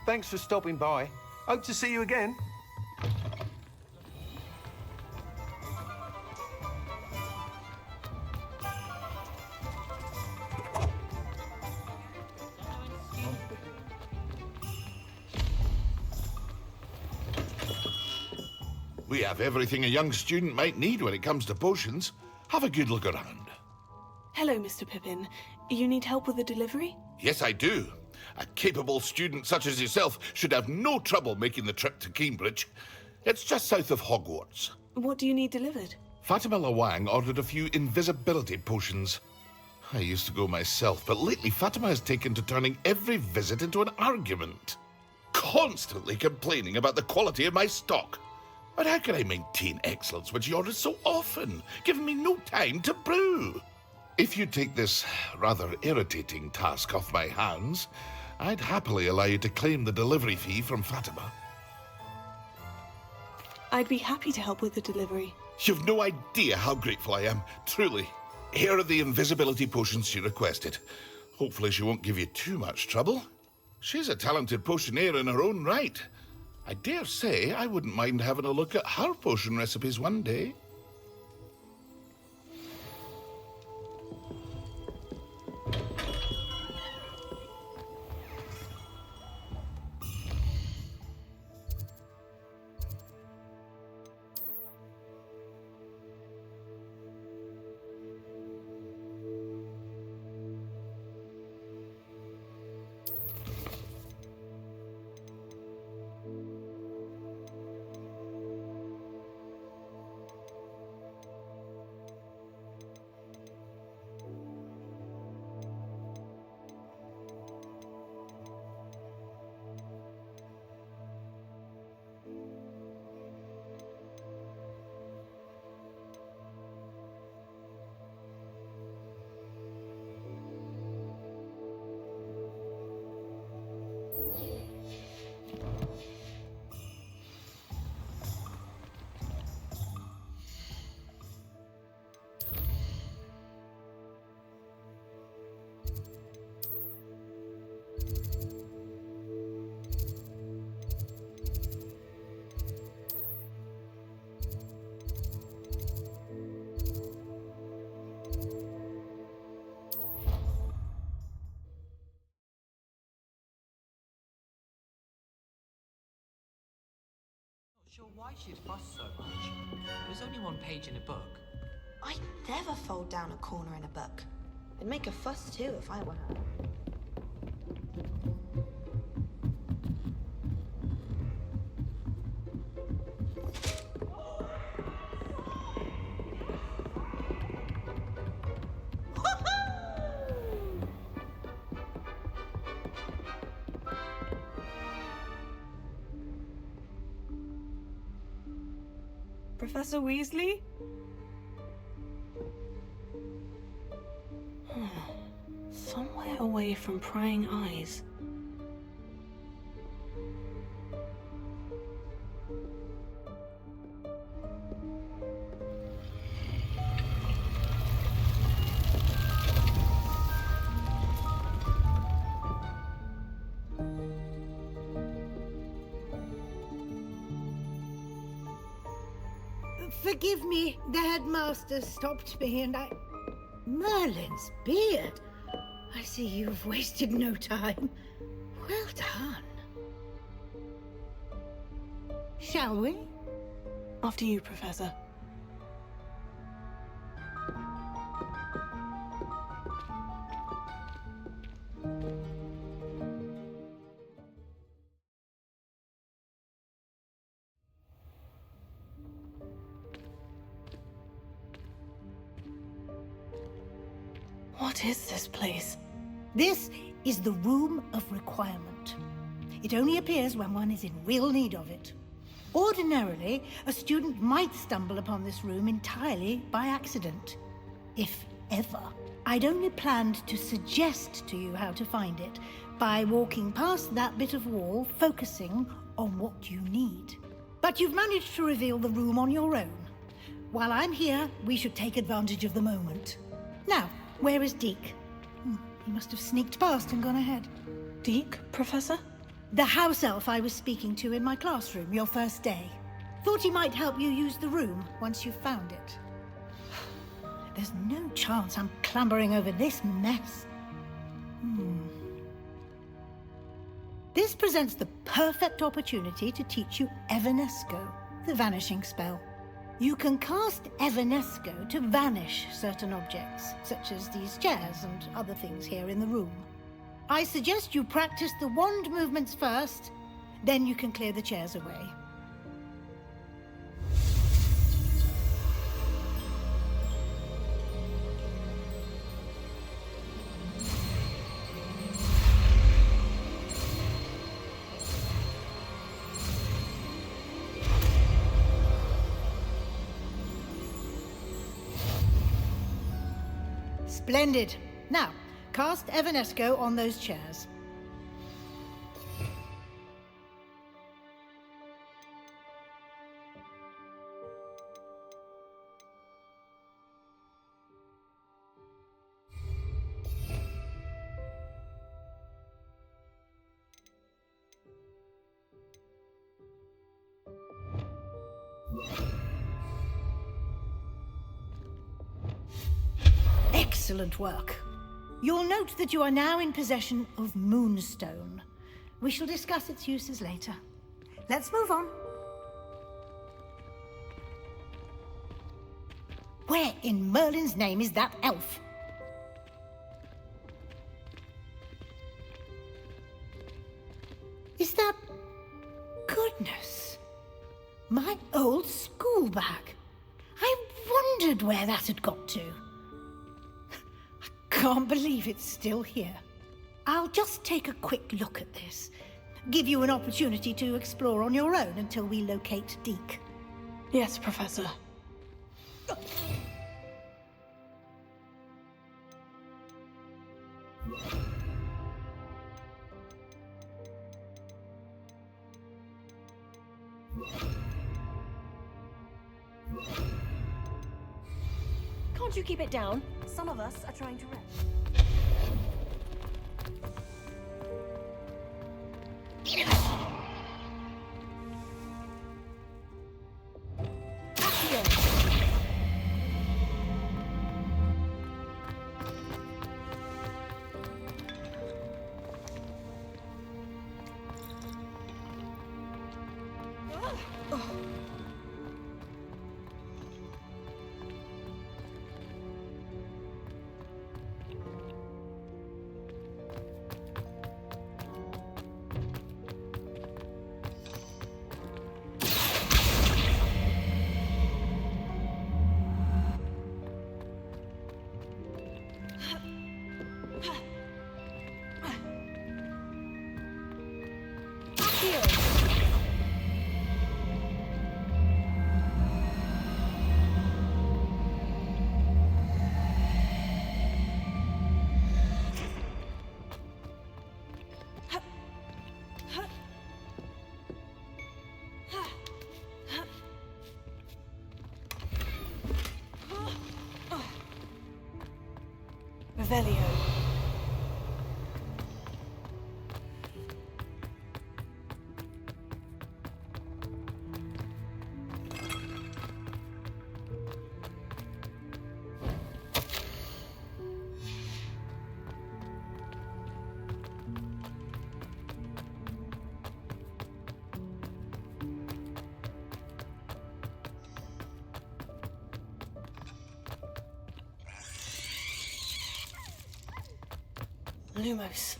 Thanks for stopping by. Hope to see you again. We have everything a young student might need when it comes to potions. Have a good look around. Hello, Mr. Pippin. You need help with a delivery? Yes, I do. A capable student such as yourself should have no trouble making the trip to Cambridge. It's just south of Hogwarts. What do you need delivered? Fatima Lawang ordered a few invisibility potions. I used to go myself, but lately Fatima has taken to turning every visit into an argument. Constantly complaining about the quality of my stock. But how can I maintain excellence when she orders so often, giving me no time to brew? If you take this rather irritating task off my hands, I'd happily allow you to claim the delivery fee from Fatima. I'd be happy to help with the delivery. You've no idea how grateful I am, truly. Here are the invisibility potions she requested. Hopefully she won't give you too much trouble. She's a talented potioneer in her own right. I dare say I wouldn't mind having a look at her potion recipes one day. Sure why she'd fuss so much. There's only one page in a book. I'd never fold down a corner in a book. I'd make a fuss too if I were her. Professor Weasley? Somewhere away from prying eyes. Forgive me, the headmaster stopped me and I... Merlin's beard! I see you've wasted no time. Well done. Shall we? After you, Professor. What is this place? This is the Room of Requirement. It only appears when one is in real need of it. Ordinarily, a student might stumble upon this room entirely by accident. If ever. I'd only planned to suggest to you how to find it by walking past that bit of wall, focusing on what you need. But you've managed to reveal the room on your own. While I'm here, we should take advantage of the moment. Now, where is Deke? He must have sneaked past and gone ahead. Deke, Professor? The house elf I was speaking to in my classroom your first day. Thought he might help you use the room once you've found it. There's no chance I'm clambering over this mess. This presents the perfect opportunity to teach you Evanesco, the vanishing spell. You can cast Evanesco to vanish certain objects, such as these chairs and other things here in the room. I suggest you practice the wand movements first, then you can clear the chairs away. Splendid. Now, cast Evanesco on those chairs. Excellent work. You'll note that you are now in possession of Moonstone. We shall discuss its uses later. Let's move on. Where in Merlin's name is that elf? Is that... Goodness. My old school bag. I wondered where that had got to. Can't believe it's still here. I'll just take a quick look at this. Give you an opportunity to explore on your own until we locate Deke. Yes, Professor. Can't you keep it down? Some of us are trying to rest. Revelio. Lumos.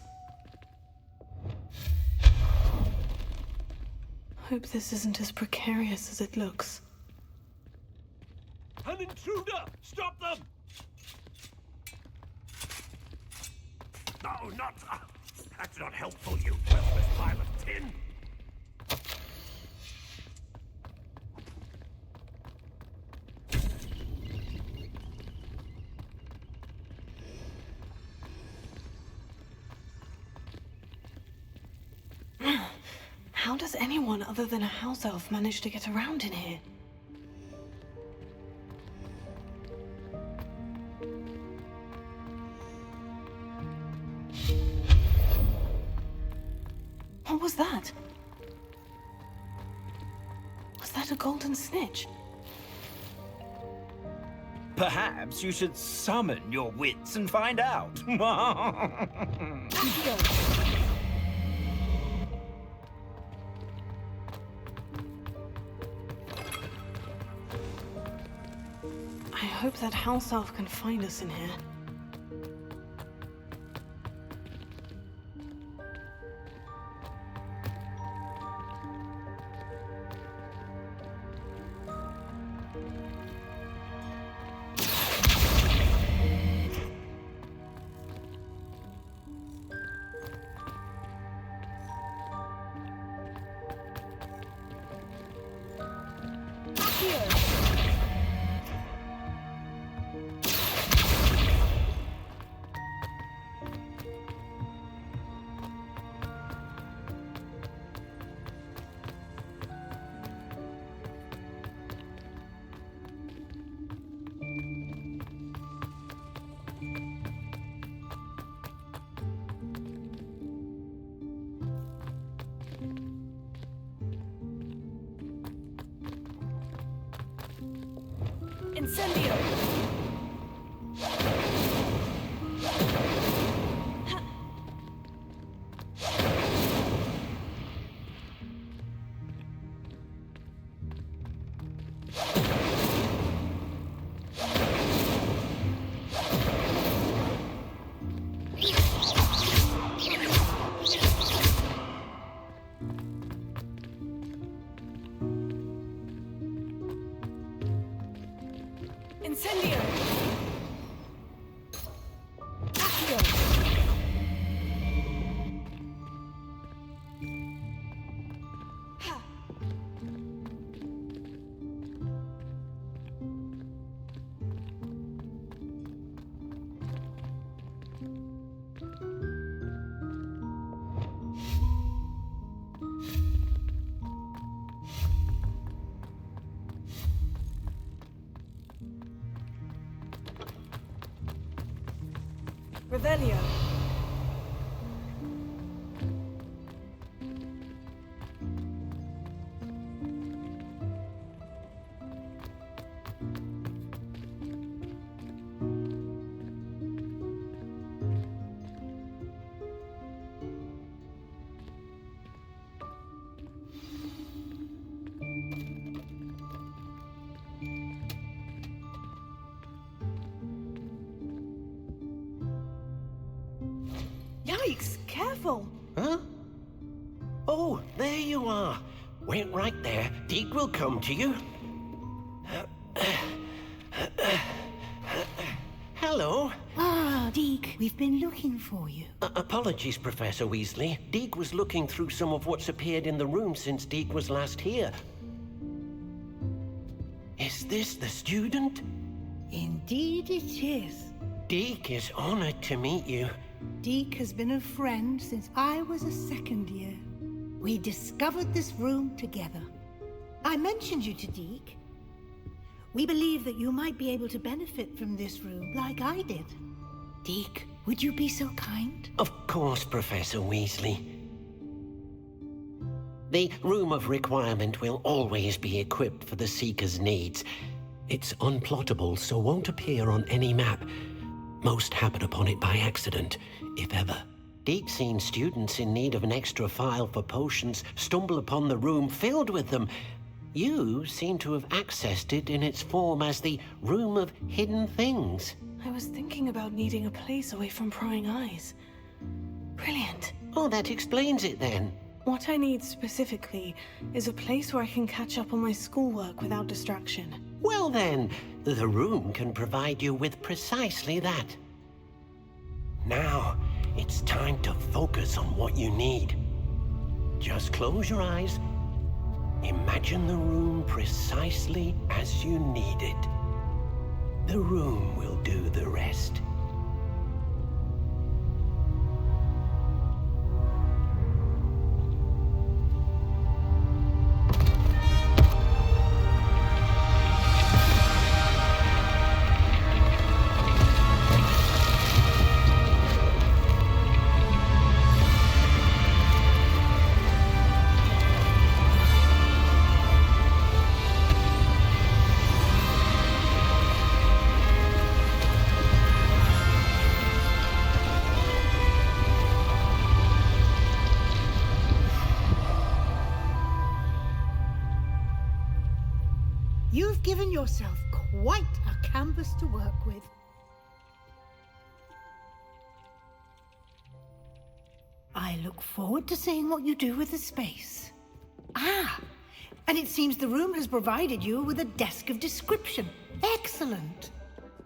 Hope this isn't as precarious as it looks. An intruder! Stop them! No, not... that's not helpful, you worthless pile of tin! How does anyone other than a house elf manage to get around in here? What was that? Was that a golden snitch? Perhaps you should summon your wits and find out. I hope that house elf can find us in here. Incendio! Incendio! Revelio. Yikes! Careful! Huh? Oh, there you are. Wait right there. Deke will come to you. Hello. Ah, Deke, we've been looking for you. Apologies, Professor Weasley. Deke was looking through some of what's appeared in the room since Deke was last here. Is this the student? Indeed it is. Deke is honored to meet you. Deke has been a friend since I was a second year. We discovered this room together. I mentioned you to Deke. We believe that you might be able to benefit from this room like I did. Deke, would you be so kind? Of course, Professor Weasley. The Room of Requirement will always be equipped for the Seeker's needs. It's unplottable, so won't appear on any map. Most happen upon it by accident, if ever. Deke's seen students in need of an extra file for potions stumble upon the room filled with them. You seem to have accessed it in its form as the Room of Hidden Things. I was thinking about needing a place away from prying eyes. Brilliant. Oh, that explains it then. What I need specifically is a place where I can catch up on my schoolwork without distraction. Well then, the room can provide you with precisely that. Now, it's time to focus on what you need. Just close your eyes. Imagine the room precisely as you need it. The room will do the rest. You've given yourself quite a canvas to work with. I look forward to seeing what you do with the space. Ah, and it seems the room has provided you with a desk of description. Excellent.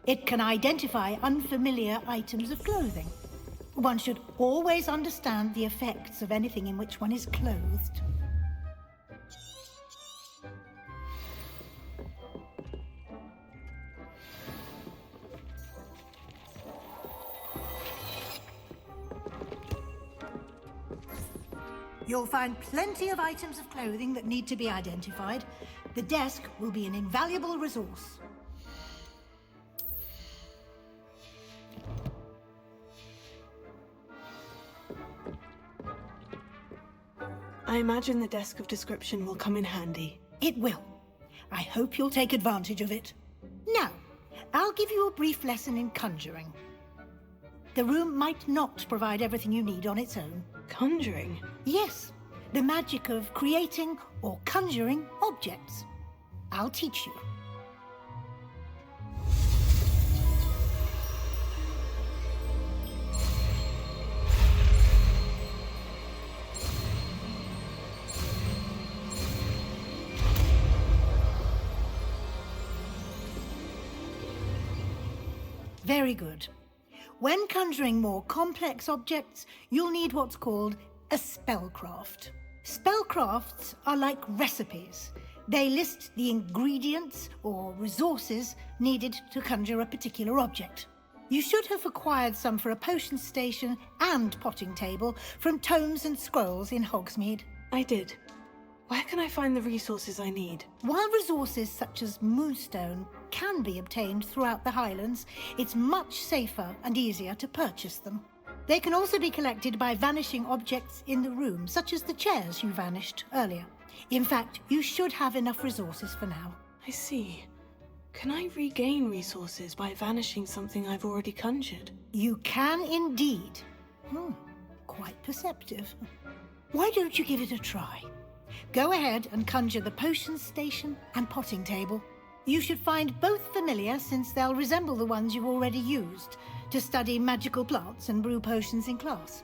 It can identify unfamiliar items of clothing. One should always understand the effects of anything in which one is clothed. You'll find plenty of items of clothing that need to be identified. The desk will be an invaluable resource. I imagine the desk of description will come in handy. It will. I hope you'll take advantage of it. Now, I'll give you a brief lesson in conjuring. The room might not provide everything you need on its own. Conjuring? Yes, the magic of creating or conjuring objects. I'll teach you. Very good. When conjuring more complex objects, you'll need what's called a spellcraft. Spellcrafts are like recipes. They list the ingredients or resources needed to conjure a particular object. You should have acquired some for a potion station and potting table from tomes and scrolls in Hogsmeade. I did. Where can I find the resources I need? While resources such as moonstone can be obtained throughout the Highlands, it's much safer and easier to purchase them. They can also be collected by vanishing objects in the room, such as the chairs you vanished earlier. In fact, you should have enough resources for now. I see. Can I regain resources by vanishing something I've already conjured? You can indeed. Quite perceptive. Why don't you give it a try? Go ahead and conjure the potion station and potting table. You should find both familiar, since they'll resemble the ones you've already used to study magical plants and brew potions in class.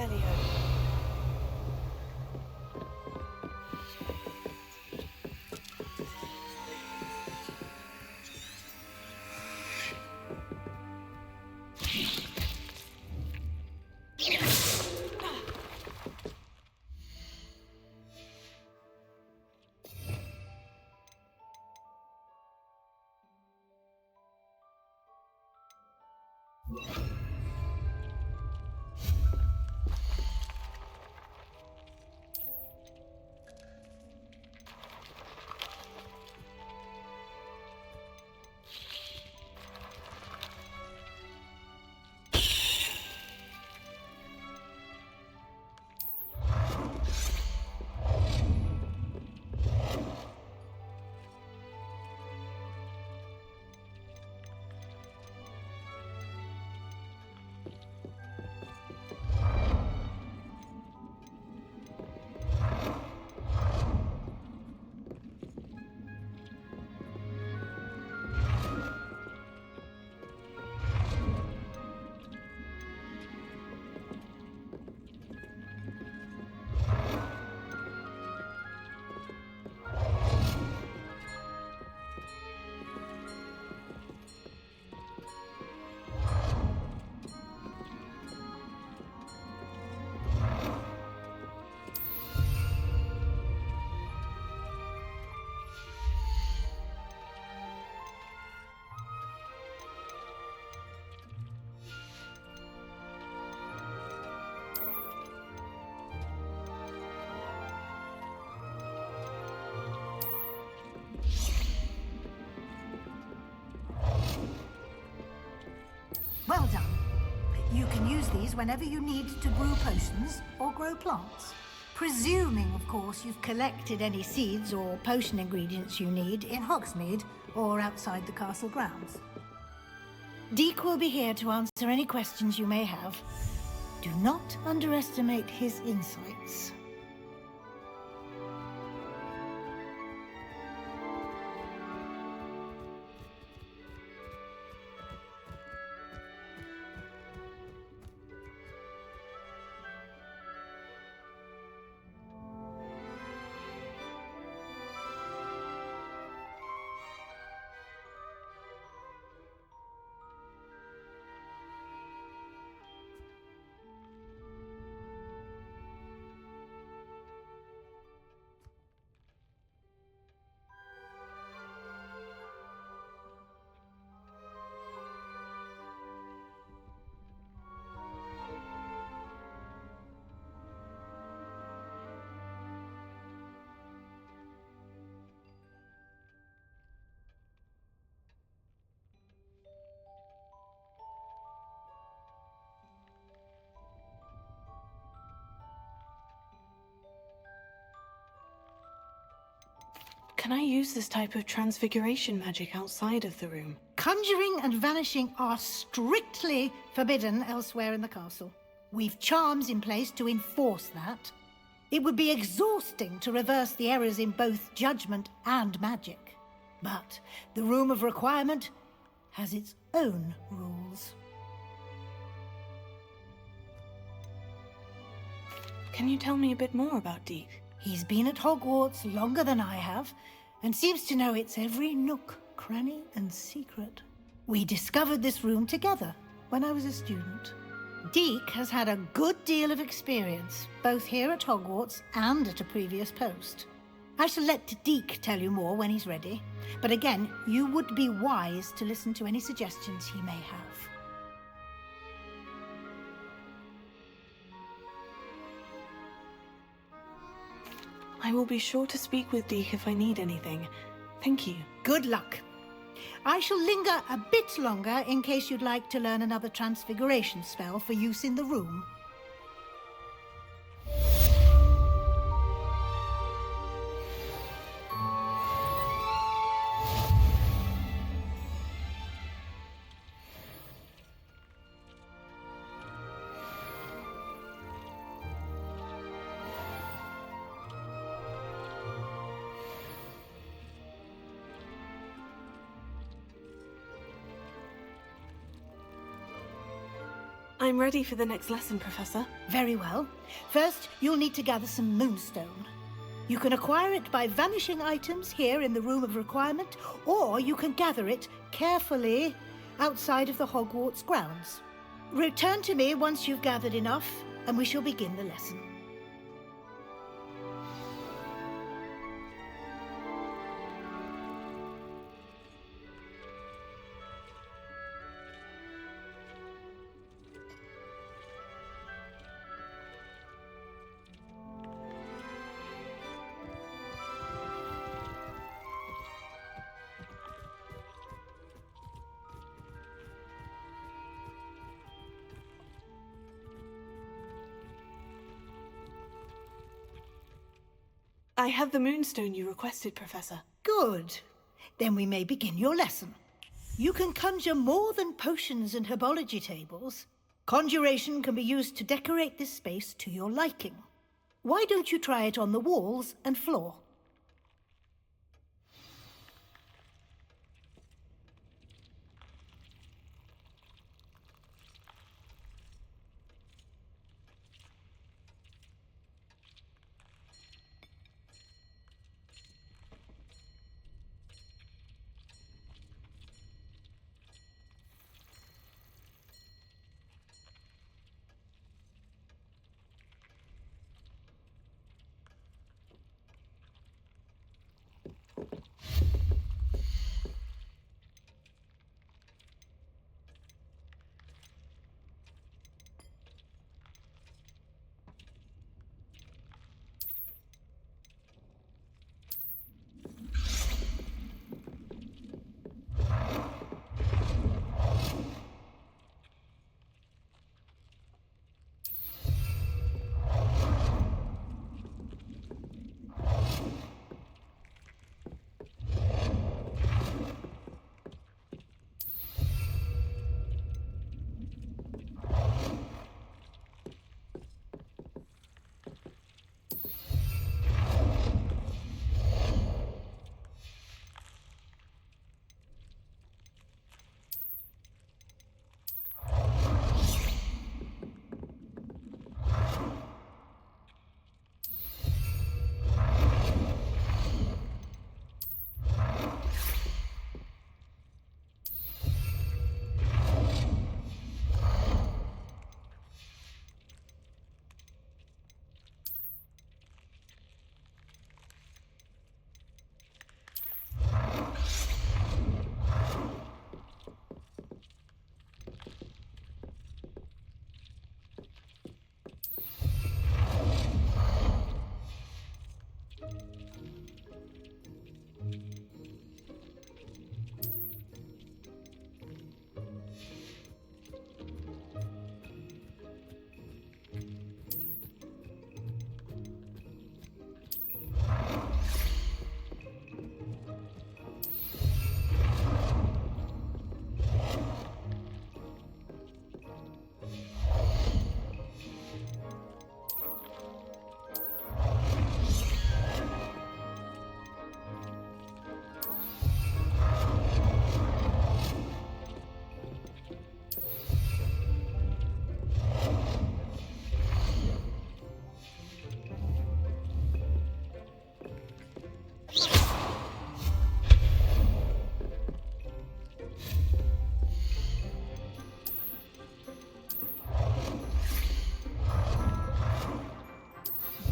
Expelliarmus. Well done. You can use these whenever you need to brew potions or grow plants. Presuming, of course, you've collected any seeds or potion ingredients you need in Hogsmeade or outside the castle grounds. Deek will be here to answer any questions you may have. Do not underestimate his insights. Can I use this type of transfiguration magic outside of the room? Conjuring and vanishing are strictly forbidden elsewhere in the castle. We've charms in place to enforce that. It would be exhausting to reverse the errors in both judgment and magic. But the Room of Requirement has its own rules. Can you tell me a bit more about Deek? He's been at Hogwarts longer than I have, and seems to know its every nook, cranny, and secret. We discovered this room together when I was a student. Deek has had a good deal of experience, both here at Hogwarts and at a previous post. I shall let Deek tell you more when he's ready, but again, you would be wise to listen to any suggestions he may have. I will be sure to speak with Deek if I need anything. Thank you. Good luck. I shall linger a bit longer in case you'd like to learn another transfiguration spell for use in the room. I'm ready for the next lesson, Professor. Very well. First, you'll need to gather some moonstone. You can acquire it by vanishing items here in the Room of Requirement, or you can gather it carefully outside of the Hogwarts grounds. Return to me once you've gathered enough, and we shall begin the lesson. I have the moonstone you requested, Professor. Good. Then we may begin your lesson. You can conjure more than potions and herbology tables. Conjuration can be used to decorate this space to your liking. Why don't you try it on the walls and floor?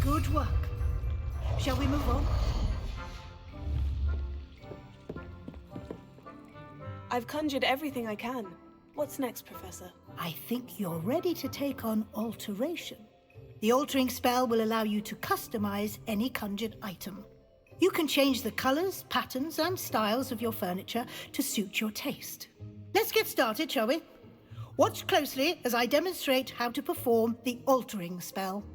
Good work. Shall we move on? I've conjured everything I can. What's next, Professor? I think you're ready to take on alteration. The altering spell will allow you to customize any conjured item. You can change the colors, patterns, and styles of your furniture to suit your taste. Let's get started, shall we? Watch closely as I demonstrate how to perform the altering spell.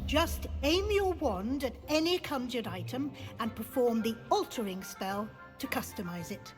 Just aim your wand at any conjured item and perform the altering spell to customize it.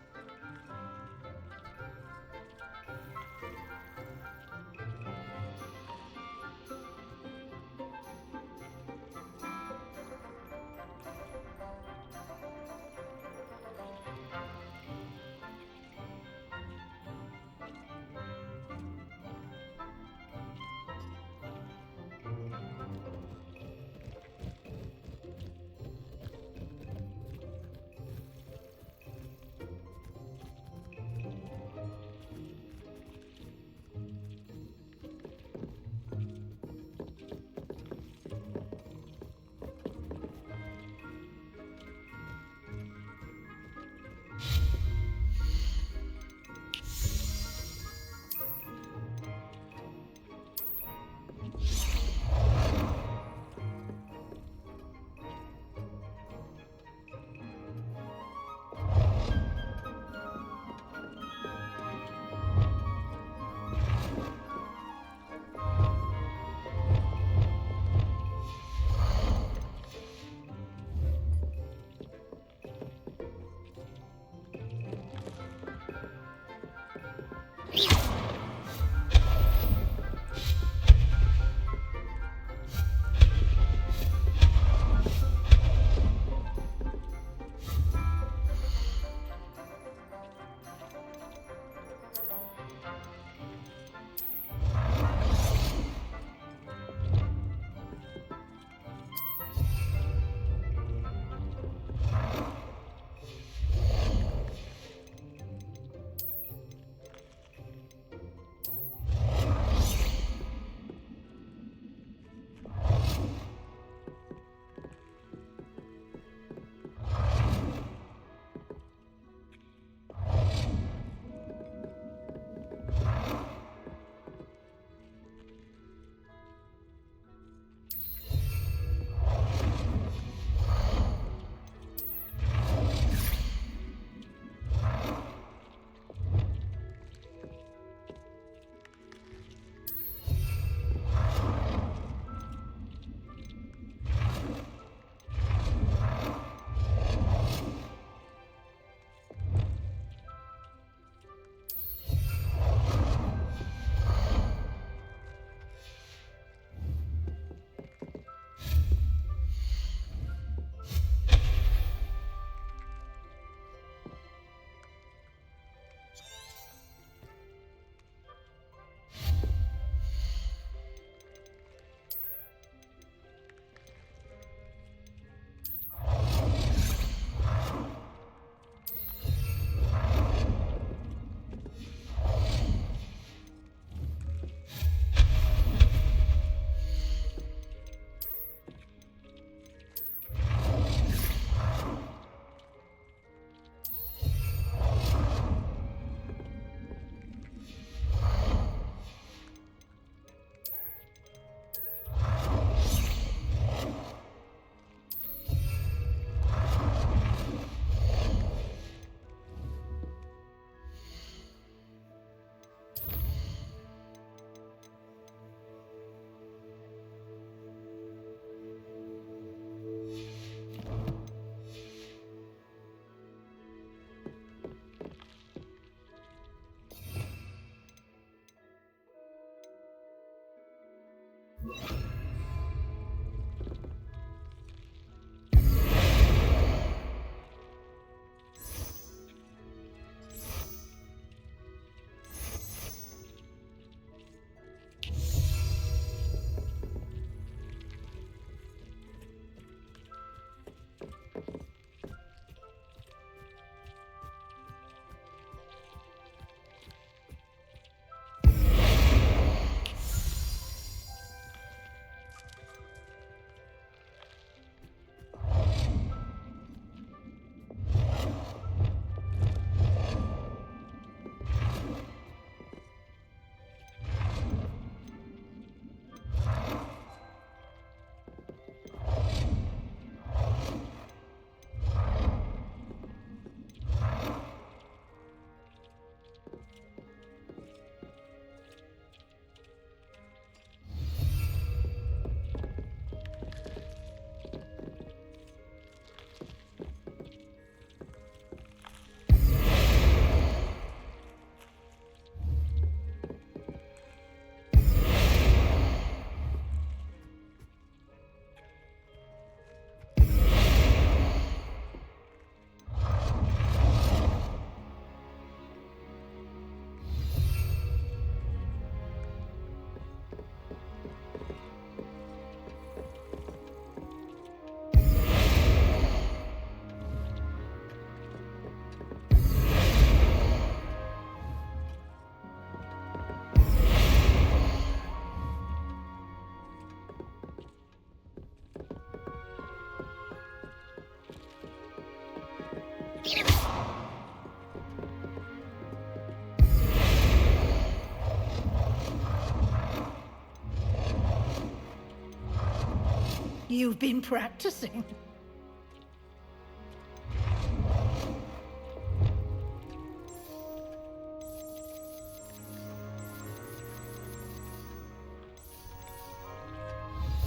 You've been practicing.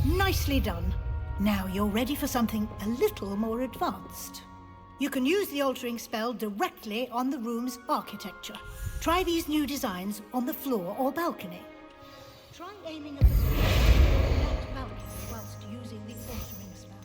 Nicely done. Now you're ready for something a little more advanced. You can use the altering spell directly on the room's architecture. Try these new designs on the floor or balcony. Try aiming at the that balcony whilst using the altering spell.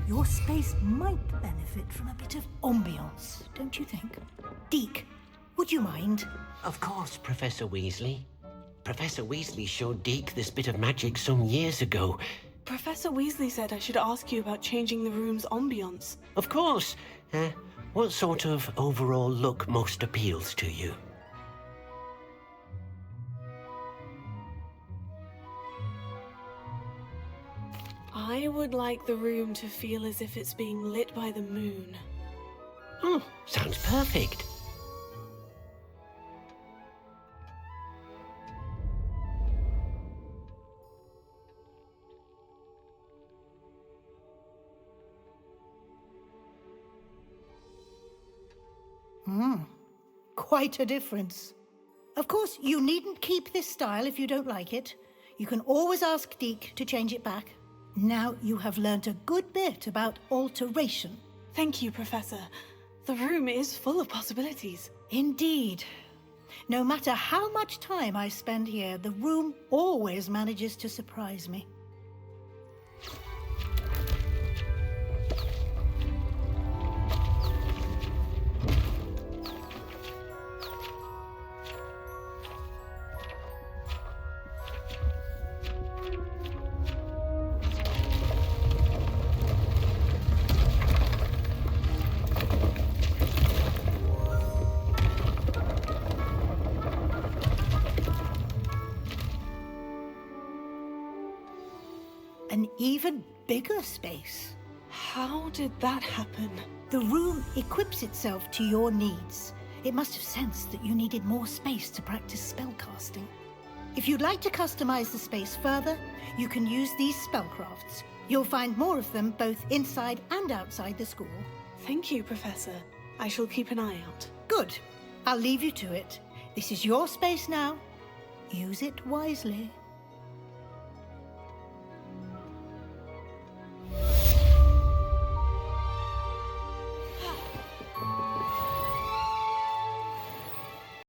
Your space might benefit from a bit of ambiance, don't you think? Deke, would you mind? Of course, Professor Weasley. Professor Weasley showed Deke this bit of magic some years ago. Professor Weasley said I should ask you about changing the room's ambience. Of course. What sort of overall look most appeals to you? I would like the room to feel as if it's being lit by the moon. Oh, sounds perfect. Quite a difference. Of course, you needn't keep this style if you don't like it. You can always ask Deke to change it back. Now you have learnt a good bit about alteration. Thank you, Professor. The room is full of possibilities. Indeed. No matter how much time I spend here, the room always manages to surprise me. An even bigger space. How did that happen? The room equips itself to your needs. It must have sensed that you needed more space to practice spellcasting. If you'd like to customize the space further, you can use these spellcrafts. You'll find more of them both inside and outside the school. Thank you, Professor. I shall keep an eye out. Good. I'll leave you to it. This is your space now. Use it wisely.